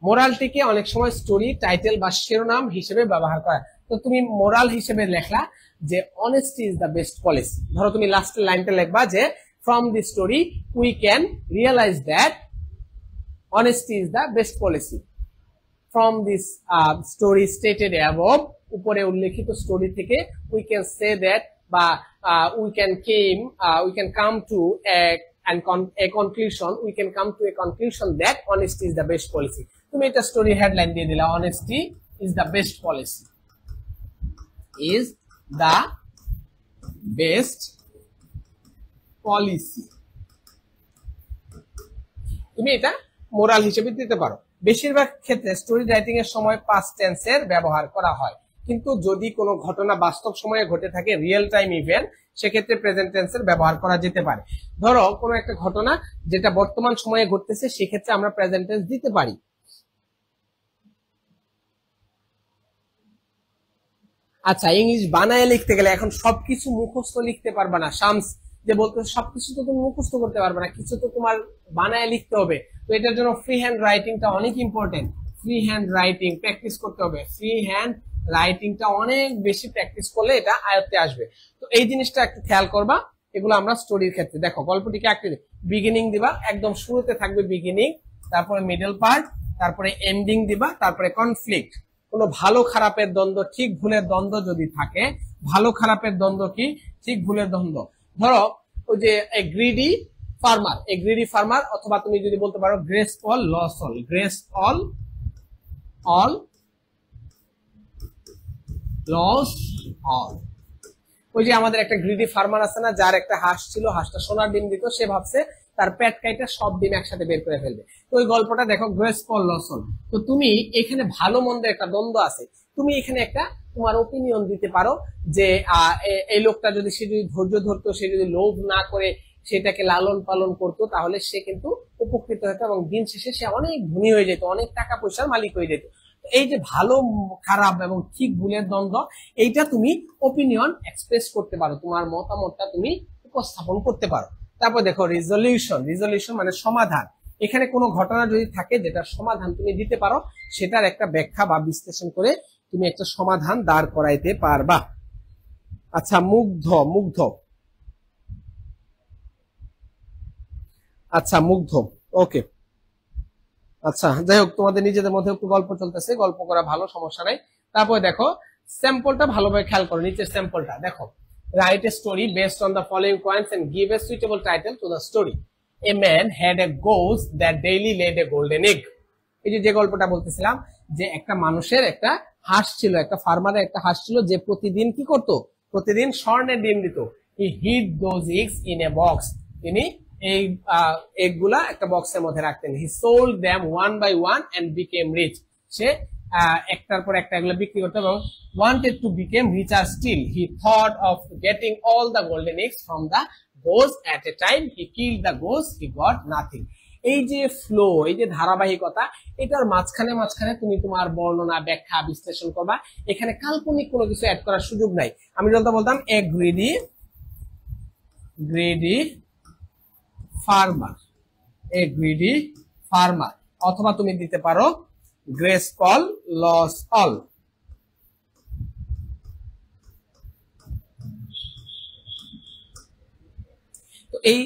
মোরালটিকে অনেক সময় স্টোরি টাইটেল বা শিরোনাম হিসেবে ব্যবহার করা। তো তুমি মোরাল হিসেবে লেখলা যে honesty is the best policy. ধরো তুমি লাস্টের লাইনটা লিখবা যে from this story we can realise that honesty is the best policy. From this story stated above, উপরে উল্লেখিত স্টোরি থেকে উই ক্যান সে দ্যাট বা we can come to a conclusion, we can come to a conclusion that honesty is the best policy. তুমি এটা story headline দিয়ে দিলা, honesty is the best policy, is the best policy। তুমি এটা moral হিসেবে দিতে পারো। বেশিরভাগ ক্ষেত্রে স্টোরি রাইটিং এর সময় পাস্ট টেন্সের ব্যবহার করা হয়, কিন্তু যদি কোনো ঘটনা বাস্তব সময়ে ঘটে থাকে, রিয়েল টাইম ইভেন্ট, সেক্ষেত্রে প্রেজেন্ট টেন্সের ব্যবহার করা যেতে পারে। ধরো কোনো একটা ঘটনা যেটা বর্তমান সময়ে ঘটতেছে, সেক্ষেত্রে আমরা প্রেজেন্ট টেন্স দিতে পারি। আচ্ছা, ইংলিশ বানায় লিখতে গেলে এখন সবকিছু মুখস্থ লিখতে পারবে না। শামস যে বলতে সবকিছু তো তুমি মুখস্থ করতে পারবে না, কিছু তো তোমার বানায় লিখতে হবে। তো এটার জন্য ফ্রি হ্যান্ড রাইটিংটা অনেক important. Free hand writing practice করতে হবে। ফ্রি হ্যান্ড রাইটিংটা অনেক বেশি প্র্যাকটিস করলে এটা আয়ত্তে আসবে। তো এই জিনিসটা একটু খেয়াল করবা। এগুলো আমরা স্টোরির ক্ষেত্রে দেখো, গল্পটিকে একটু বিগিনিং দিবা, একদম শুরুতে থাকবে বিগিনিং, তারপরে মিডল পার্ট, তারপরে এন্ডিং দিবা, তারপরে কনফ্লিক্ট। কোনো ভালো খারাপের দ্বন্দ্ব, ঠিক ভুলের দ্বন্দ্ব যদি থাকে, ভালো খারাপের দ্বন্দ্ব কি, ঠিক ভুলের দ্বন্দ্ব। ধরো ওই যে এ গ্রিডি ফার্মার, অথবা তুমি যদি বলতে পারো grasp all lose all, grasp all lose all. ওই যে আমাদের একটা গ্রিডি ফার্মার আছে না, যার একটা হাঁস ছিল, হাঁসটা সোনার ডিম দিত, সে ভাবছে তার পেট কাইটা সব ডিম একসাথে বের করে ফেলবে। তো ওই গল্পটা দেখো, গ্রেস অল লস অল। তো তুমি এখানে ভালো মন্দের একটা দ্বন্দ্ব আছে, তুমি এখানে একটা তোমার ওপিনিয়ন দিতে পারো যে এই লোকটা যদি, সে যদি ধৈর্য ধরতো, সে যদি লোভ না করে সেটাকে লালন পালন করতো, তাহলে সে কিন্তু উপকৃত হতো এবং দিন শেষে সে অনেক ধনী হয়ে যেত, অনেক টাকা পয়সার মালিক হয়ে যেত। এই যে ভালো খারাপ এবং ঠিক ভুলের দ্বন্দ্ব, এইটা তুমি ওপিনিয়ন এক্সপ্রেস করতে পারো, তোমার মতামতটা তুমি উপস্থাপন করতে পারো। তারপর দেখো রিজলিউশন মানে সমাধান। এখানে কোনো ঘটনা যদি থাকে যেটা সমাধান তুমি দিতে পারো, সেটার একটা ব্যাখ্যা বা বিশ্লেষণ করে তুমি একটা সমাধান দাঁড় করাইতে পারবা। আচ্ছা, মুগ্ধ, ওকে। আচ্ছা, যাই হোক, তোমাদের নিজেদের মধ্যে একটু গল্প চলতেছে, গল্প করা ভালো, সমস্যা নাই। তারপরে দেখো স্যাম্পলটা ভালোভাবে খেয়াল করো, নিচের স্যাম্পলটা দেখো। Write a story based on the following points and give a suitable title to the story. A man had a goose that daily laid a golden egg. এই যে গল্পটা বলতেছিলাম, যে একটা মানুষের একটা হাঁস ছিল, একটা ফার্মারের একটা হাঁস ছিল, যে প্রতিদিন কি করত, প্রতিদিন স্বর্ণের ডিম দিত। He hid those eggs in a box. তিনি এই এগগুলা একটা বক্সের মধ্যে রাখতেন। He sold them one by one and became rich. সে একটার পর একটা এগুলো বিক্রি করতে, এবং wanted to become richer still. He thought of getting all the golden eggs from the goose at a time. He killed the goose, he got nothing. এই যে ফ্লো, এই যে ধারাবাহিকতা, এটার মাঝখানে মাঝখানে তুমি তোমার বর্ণনা, ব্যাখ্যা, বিশ্লেষণ করবা। এখানে কাল্পনিক কোনো কিছু অ্যাড করার সুযোগ নাই। আমি বলতাম a greedy farmer, a greedy farmer, অথবা তুমি দিতে পারো গ্রেসফুল লস অল। তো এই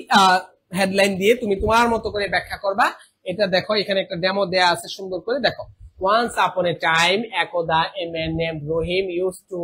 হেডলাইন দিয়ে তুমি তোমার মতো করে ব্যাখ্যা করবা। এটা দেখো, এখানে একটা ডেমো দেয়া আছে, সুন্দর করে দেখো। ওয়ান্স আপন এ টাইম, একদা, a man named Rahim used to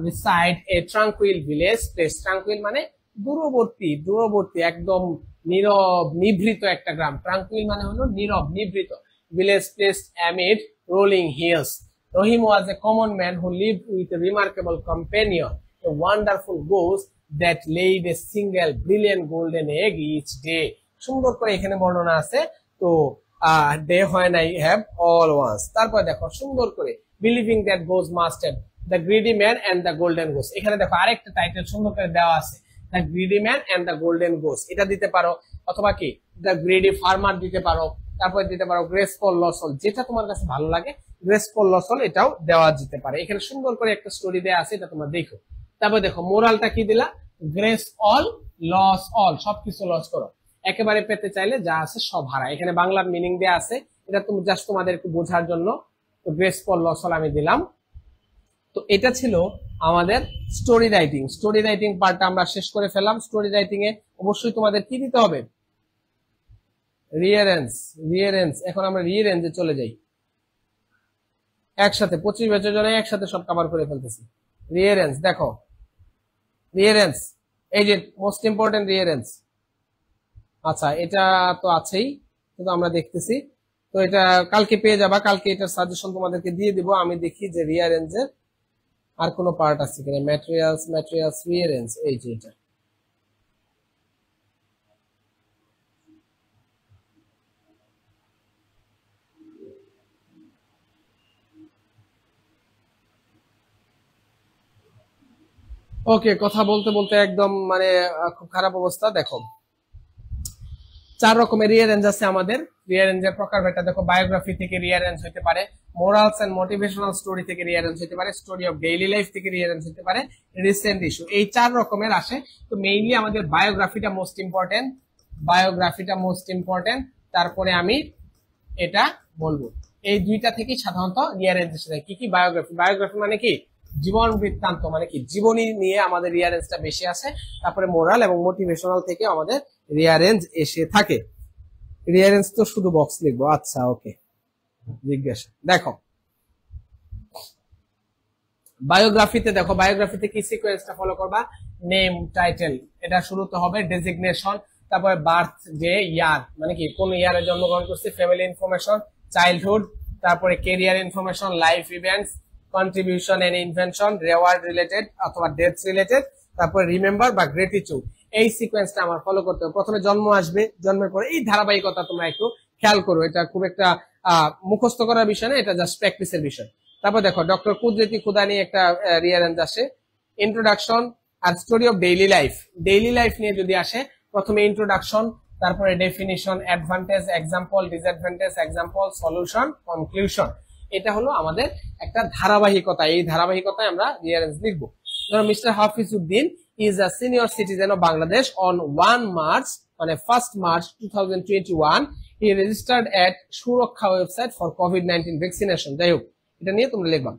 reside a tranquil village place. Tranquil মানে দূরবর্তী, দূরবর্তী, একদম নীরব নিভৃত একটা গ্রাম। ট্রাঙ্কুইল মানে হলো নীরব নিভৃত। Village placed amid rolling hills. Rahim was a common man who lived with a remarkable companion, a wonderful goes that laid a single brilliant golden egg each day. সুন্দর করে এখানে বর্ণনা আছে। তো they when I have all once, তারপর দেখো সুন্দর করে believing that goes mastered the greedy man and the golden goose। এখানে দেখো আরেকটা টাইটেল সুন্দর করে দেওয়া আছে, the greedy man and the golden goose। এটা দিতে পারো, অথবা কি the greedy farmer দিতে পারো, তারপর দিতে পারো graceful losel, যেটা তোমার কাছে ভালো লাগে। graceful losel এটাও দেওয়া যেতে পারে। এখানে সুন্দর করে একটা স্টোরি দেওয়া আছে, এটা তোমরা দেখো। তারপর দেখো মোরালটা কি দিলা, গ্রেস অল লস অল, সবকিছু লস করো। একেবারে পেতে চাইলে যা আছে সব হারা। এখানে বাংলার মিনিং দেয়া আছে, এটা তুমি জাস্ট তোমাদের একটু বোঝার জন্য। তো গ্রেস অল লস অল আমি দিলাম। তো এটা ছিল আমাদের স্টোরি রাইটিং। স্টোরি রাইটিং পার্টটা আমরা শেষ করে ফেললাম। স্টোরি রাইটিং এ অবশ্যই তোমাদের কি দিতে হবে, রিয়ারেন্স। এখন আমরা রিয়ারেন্সে চলে যাই একসাথে। 25 বছর জন্য একসাথে সব কভার করে ফেলতেছি। রিয়ারেন্স দেখো, রিয়ারেন্স এই যে মোস্ট ইম্পর্টেন্ট রিয়ারেন্স। আচ্ছা, এটা তো আছেই, কিন্তু আমরা দেখতেছি। তো এটা কালকে পেয়ে যাবা, কালকে এটার সাজেশন তোমাদেরকে দিয়ে দিব। আমি দেখি যে রিয়ারেন্সের আর কোনো পার্ট আছে কিনা। ম্যাটেরিয়ালস রিয়ারেন্স, এই যে এটা। ওকে, কথা বলতে বলতে একদম মানে খুব খারাপ অবস্থা। দেখো 4 রকমের রিয়ারেঞ্জ আছে আমাদের। রিয়ারেঞ্জের প্রকারভেদটা দেখো, বায়োগ্রাফি থেকে রিয়ারেঞ্জ হতে পারে, মোরালস এন্ড মোটিভেশনাল স্টোরি থেকে রিয়ারেঞ্জ হতে পারে, স্টোরি অফ ডেইলি লাইফ থেকে রিয়ারেঞ্জ হতে পারে, রিসেন্ট ইস্যু। এই 4 রকমের আসে। তো মেইনলি আমাদের বায়োগ্রাফিটা মোস্ট ইম্পর্টেন্ট। তারপরে আমি এটা বলবো। এই দুইটা থেকেই সাধারণত রিয়ারেঞ্জ এসে। কি বায়োগ্রাফি মানে কি, জীবন বৃত্তান্ত, মানে কি জীবনী নিয়ে আমাদের রিয়ারেঞ্জটা বেশি আসে। তারপরে মোরাল এবং মোটিভেশনাল থেকে আমাদের রিয়ারেঞ্জ এসে থাকে। রিয়ারেঞ্জ তো শুধু বক্স লিখবো। আচ্ছা, ওকে, জিজ্ঞাসা দেখো। বায়োগ্রাফিতে দেখো, বায়োগ্রাফিতে কি সিকোয়েন্সটা ফলো করবা, নেম, টাইটেল, এটা শুরুতে হবে, ডেজিগনেশন, তারপরে বার্থ ডে, ইয়ার মানে কি কোন ইয়ারে জন্মগ্রহণ করছে, ফ্যামিলি ইনফরমেশন, চাইল্ডহুড, তারপরে career information, life events, contribution and invention, reward related অথবা ডেথ রিলেটেড, তারপরে রিমেম্বার বা গ্রেটিটিউড। এই সিকোয়েন্সটা আমার ফলো করতে হবে। প্রথমে জন্ম আসবে, জন্মের পরে এই ধারাবাহিকতা তোমরা একটু খেয়াল করো। এটা খুব একটা মুখস্থ করার বিষয় না, এটা জাস্ট প্র্যাকটিসের বিষয়। তারপর দেখো ডক্টর কুদরতি খুদানি একটা রিয়ারেঞ্জ আসে, ইন্ট্রোডাকশন আর story of daily life. Daily life নিয়ে যদি আসে, প্রথমে ইন্ট্রোডাকশন, তারপরে definition, advantage, example, disadvantage, example, solution, conclusion. এটা হলো আমাদের একটা ধারাবাহিকতা। এই ধারাবাহিকতায় আমরা রিয়ারেঞ্জ লিখবো। ধরো mister Hafizuddin is a senior citizen of Bangladesh on 1 March, মানে 1st March 2021. He registered at Suraksha website for COVID-19 vaccination. যাই হোক, এটা নিয়ে তোমরা লিখবা।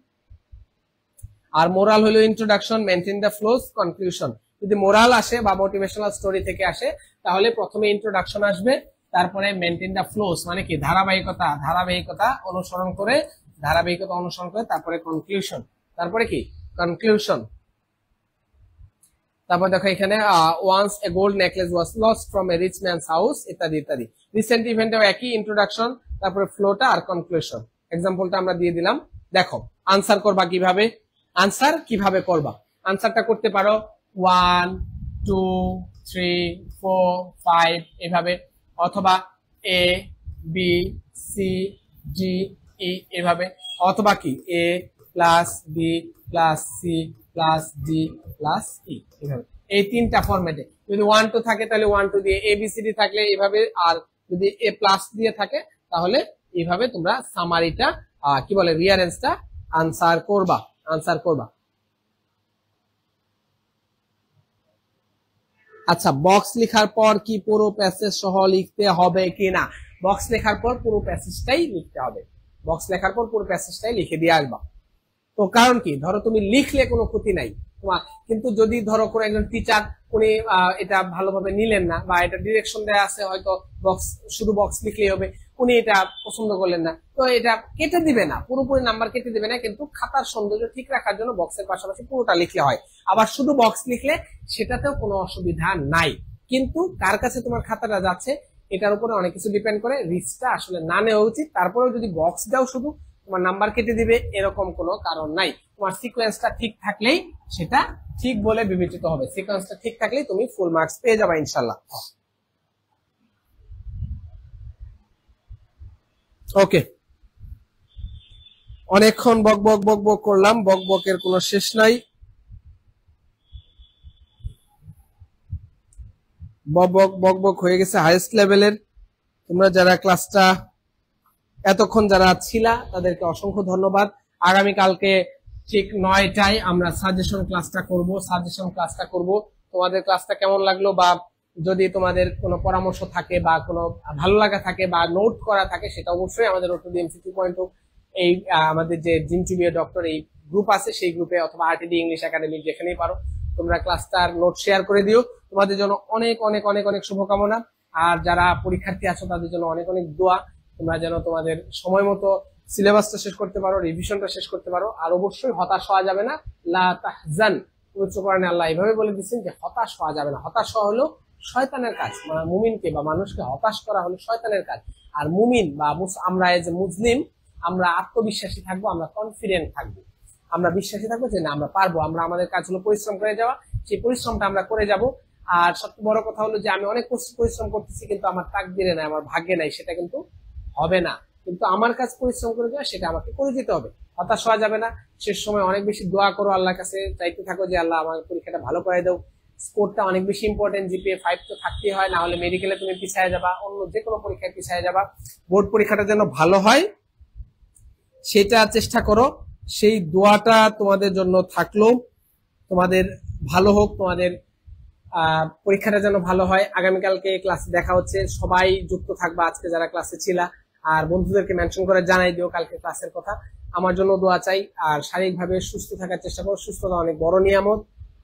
আর মোরাল হলো introduction, maintain the flows, conclusion. যদি মোরাল আসে বা মোটিভেশনাল স্টোরি থেকে আসে, তাহলে প্রথমে ইন্ট্রোডাকশন আসবে, তারপরে মেনটেন দা ফ্লোস মানে কি ধারাবাহিকতা অনুসরণ করে তারপরে কনক্লুশন, তারপরে কি কনক্লুশন। তারপর দেখো এখানে once a gold necklace was lost from a rich man's house ইত্যাদি ইত্যাদি। রিসেন্ট ইভেন্টেও একই ইন্ট্রোডাকশন, তারপরে ফ্লোটা আর কনক্লুশন। এক্সাম্পলটা আমরা দিয়ে দিলাম। দেখো আনসার কিভাবে করবা, আনসারটা করতে পারো 1 2 3 4 5 এভাবে, অথবা A B C D E এভাবে, অথবা কি A plus B plus C plus D plus E এভাবে। এই তিনটা ফরম্যাটে যদি 1 2 থাকে তাহলে 1 2 দিয়ে, এ বি সি ডি থাকলে এভাবে, আর যদি এ প্লাস দিয়ে থাকে তাহলে এইভাবে তোমরা সামারিটা কি বলে রিয়ারেন্সটা আনসার করবা। আচ্ছা, বক্স লেখার পর কি পুরো প্যাসেজ সহ লিখতে হবে কিনা? বক্স লেখার পর পুরো প্যাসেজটাই লিখতে হবে, লিখে দিয়ে আসবা। তো কারণ কি, ধরো তুমি লিখলে কোনো ক্ষতি নাই তোমার, কিন্তু যদি ধরো কোনো একজন টিচার উনি এটা ভালোভাবে নিলেন না, বা এটা ডিরেকশন দেওয়া আছে হয়তো শুধু বক্স লিখলেই হবে, উনি এটা পছন্দ করলেন না, তো এটা কেটে দিবে না, পুরোপুরি নাম্বার কেটে দিবে না, কিন্তু খাতার সৌন্দর্য ঠিক রাখার জন্য বক্সের পাশাপাশি পুরোটা লিখলে হয়। আবার শুধু বক্স লিখলে সেটাতেও কোনো অসুবিধা নাই, কিন্তু কার কাছে তোমার খাতাটা যাচ্ছে এটার উপরে অনেক কিছু ডিপেন্ড করে। রিস্কটা আসলে না নেওয়া উচিত। তারপরেও যদি বক্স দাও শুধু তোমার নাম্বার কেটে দিবে এরকম কোনো কারণ নাই। তোমার সিকোয়েন্সটা ঠিক থাকলেই সেটা ঠিক বলে বিবেচিত হবে, সিকোয়েন্সটা ঠিক থাকলেই তুমি ফুল মার্কস পেয়ে যাবে ইনশাল্লাহ। ওকে, অনেকক্ষণ বক করলাম, বকের কোনো শেষ নাই। বক হয়ে গেছে হাইয়েস্ট লেভেলের। তোমরা যারা ক্লাসটা এতক্ষণ যারা ছিলা তাদেরকে অসংখ্য ধন্যবাদ। আগামীকালকে ঠিক 9টায় আমরা সাজেশন ক্লাসটা করব। তোমাদের ক্লাসটা কেমন লাগলো, বা যদি তোমাদের কোনো পরামর্শ থাকে বা কোনো ভালো লাগা থাকে বা নোট করা থাকে, সেটা অবশ্যই আমাদের OTDMC 2.0 এই আমাদের যে জিনচুবিয়া ডক্টর এই গ্রুপ আছে সেই গ্রুপে, অথবা RTD ইংলিশ একাডেমি যেখানেই পারো তোমরা ক্লাসটার নোট শেয়ার করে দিও। তোমাদের জন্য অনেক অনেক অনেক অনেক শুভকামনা। আর যারা পরীক্ষার্থী আছো তাদের জন্য অনেক অনেক দোয়া, তোমরা যেন তোমাদের সময় মতো সিলেবাসটা শেষ করতে পারো, রিভিশনটা শেষ করতে পারো। আর অবশ্যই হতাশ হওয়া যাবে না। লা তাহজান, পবিত্র কোরআনে আল্লাহ এইভাবে বলে দিচ্ছেন যে হতাশ হওয়া যাবে না। হতাশ হওয়া হলো শয়তানের কাজ, মুমিনকে বা মানুষকে হতাশ করা হলো শয়তানের কাজ। আর মুমিন বা আমরা এজ এ মুসলিম আমরা আত্মবিশ্বাসী থাকবো, আমরা কনফিডেন্ট থাকবো, আমরা বিশ্বাসী থাকবো যে না আমরা পারবো। আমরা আমাদের কাজ হলো পরিশ্রম করে যাওয়া, সেই পরিশ্রমটা আমরা করে যাব। আর সবচেয়ে বড় কথা হলো যে আমি অনেক পরিশ্রম করতেছি কিন্তু আমার তাকদিরে নাই, আমার ভাগ্যে নাই, সেটা কিন্তু হবে না। কিন্তু আমার কাজ পরিশ্রম করে যাওয়া, সেটা আমাকে করে যেতে হবে। হতাশ হওয়া যাবে না। শেষ সময় অনেক বেশি দোয়া করো, আল্লাহর কাছে চাইতে থাকো যে আল্লাহ আমার পরীক্ষাটা ভালো করে দাও। স্কোরটা অনেক বেশি ইম্পর্টেন্ট, GPA 5 তো থাকতেই হয়, না হলে মেডিকেলে তুমি পিছিয়ে যাবা, অন্য যে কোনো পরীক্ষায় পিছিয়ে যাবা। বোর্ড পরীক্ষাটা যেন ভালো হয় সেটা চেষ্টা করো। সেই দোয়াটা তোমাদের জন্য থাকলো। তোমাদের ভালো হোক, তোমাদের পরীক্ষাটা যেন ভালো হয়। আগামীকালকে ক্লাসে দেখা হচ্ছে, সবাই যুক্ত থাকবা আজকে যারা ক্লাসে ছিলা। আর বন্ধুদেরকে মেনশন করে জানাই দিও কালকে ক্লাসের কথা। আমার জন্য দোয়া চাই। আর শারীরিকভাবে সুস্থ থাকার চেষ্টা করো, সুস্থতা অনেক বড় নিয়ামত।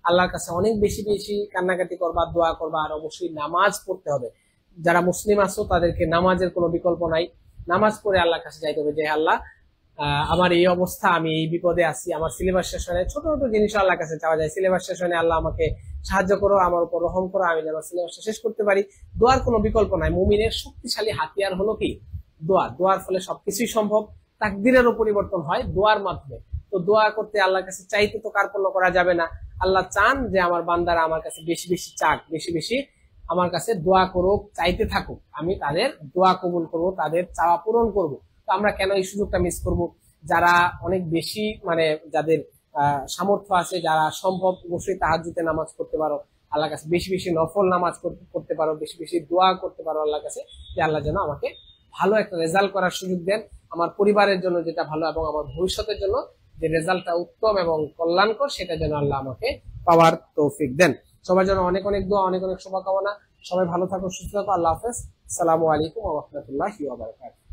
আল্লাহর কাছে অনেক বেশি বেশি কান্নাকাটি করবা, দোয়া করবা। আর অবশ্যই নামাজ পড়তে হবে। যারা মুসলিম আছো তাদেরকে নামাজের কোনো বিকল্প নাই, নামাজ পড়ে আল্লাহর কাছে যাইতে হবে যে আল্লাহ আমার এই অবস্থা, আমি এই বিপদে আছি, আমার সিলেবাস শেষ হয়। ছোট ছোট জিনিস আল্লাহর কাছে চাওয়া যায়, সিলেবাস শেষ হয়, আল্লাহ আমাকে সাহায্য করো, আমার উপর রহম করো, আমি যেন সিলেবাসটা শেষ করতে পারি। দোয়ার কোনো বিকল্প নাই। মুমিনের শক্তিশালী হাতিয়ার হলো কি দোয়া। দোয়ার ফলে সবকিছুই সম্ভব। তাকদীরেরও পরিবর্তন হয় দোয়ার মাধ্যমে। তো দোয়া করতে আল্লাহর কাছে চাইতে তো কার্পণ্য করা যাবে না। আল্লাহ চান যে আমার বান্দারা আমার কাছে বেশি বেশি চাক, বেশি বেশি আমার কাছে দোয়া করুক, চাইতে থাকুক। আমি তাদের দোয়া কবুল করব, তাদের চাওয়া পূরণ করব। তো আমরা কেন এই সুযোগটা মিস করব? যারা অনেক বেশি যাদের সামর্থ্য আছে, যারা সম্ভব, অবশ্যই তাহাজ্জুদে নামাজ পড়তে পারো, আল্লাহর কাছে বেশি বেশি নফল নামাজ করতে পারো, বেশি বেশি দোয়া করতে পারো আল্লাহর কাছে যে আল্লাহ যেন আমাকে ভালো একটা রেজাল্ট করার সুযোগ দেন, আমার পরিবারের জন্য যেটা ভালো এবং আমার ভবিষ্যতের জন্য যে রেজাল্টটা উত্তম এবং কল্যাণকর সেটা যেন আল্লাহ আমাকে পাওয়ার তৌফিক দেন। সবার জন্য অনেক অনেক দোয়া, অনেক অনেক শুভকামনা। সবাই ভালো থাকো, সুস্থ থাকো। আল্লাহ হাফেজ। আসসালামু আলাইকুম ওয়া রাহমাতুল্লাহি ওয়া বারাকাতুহু।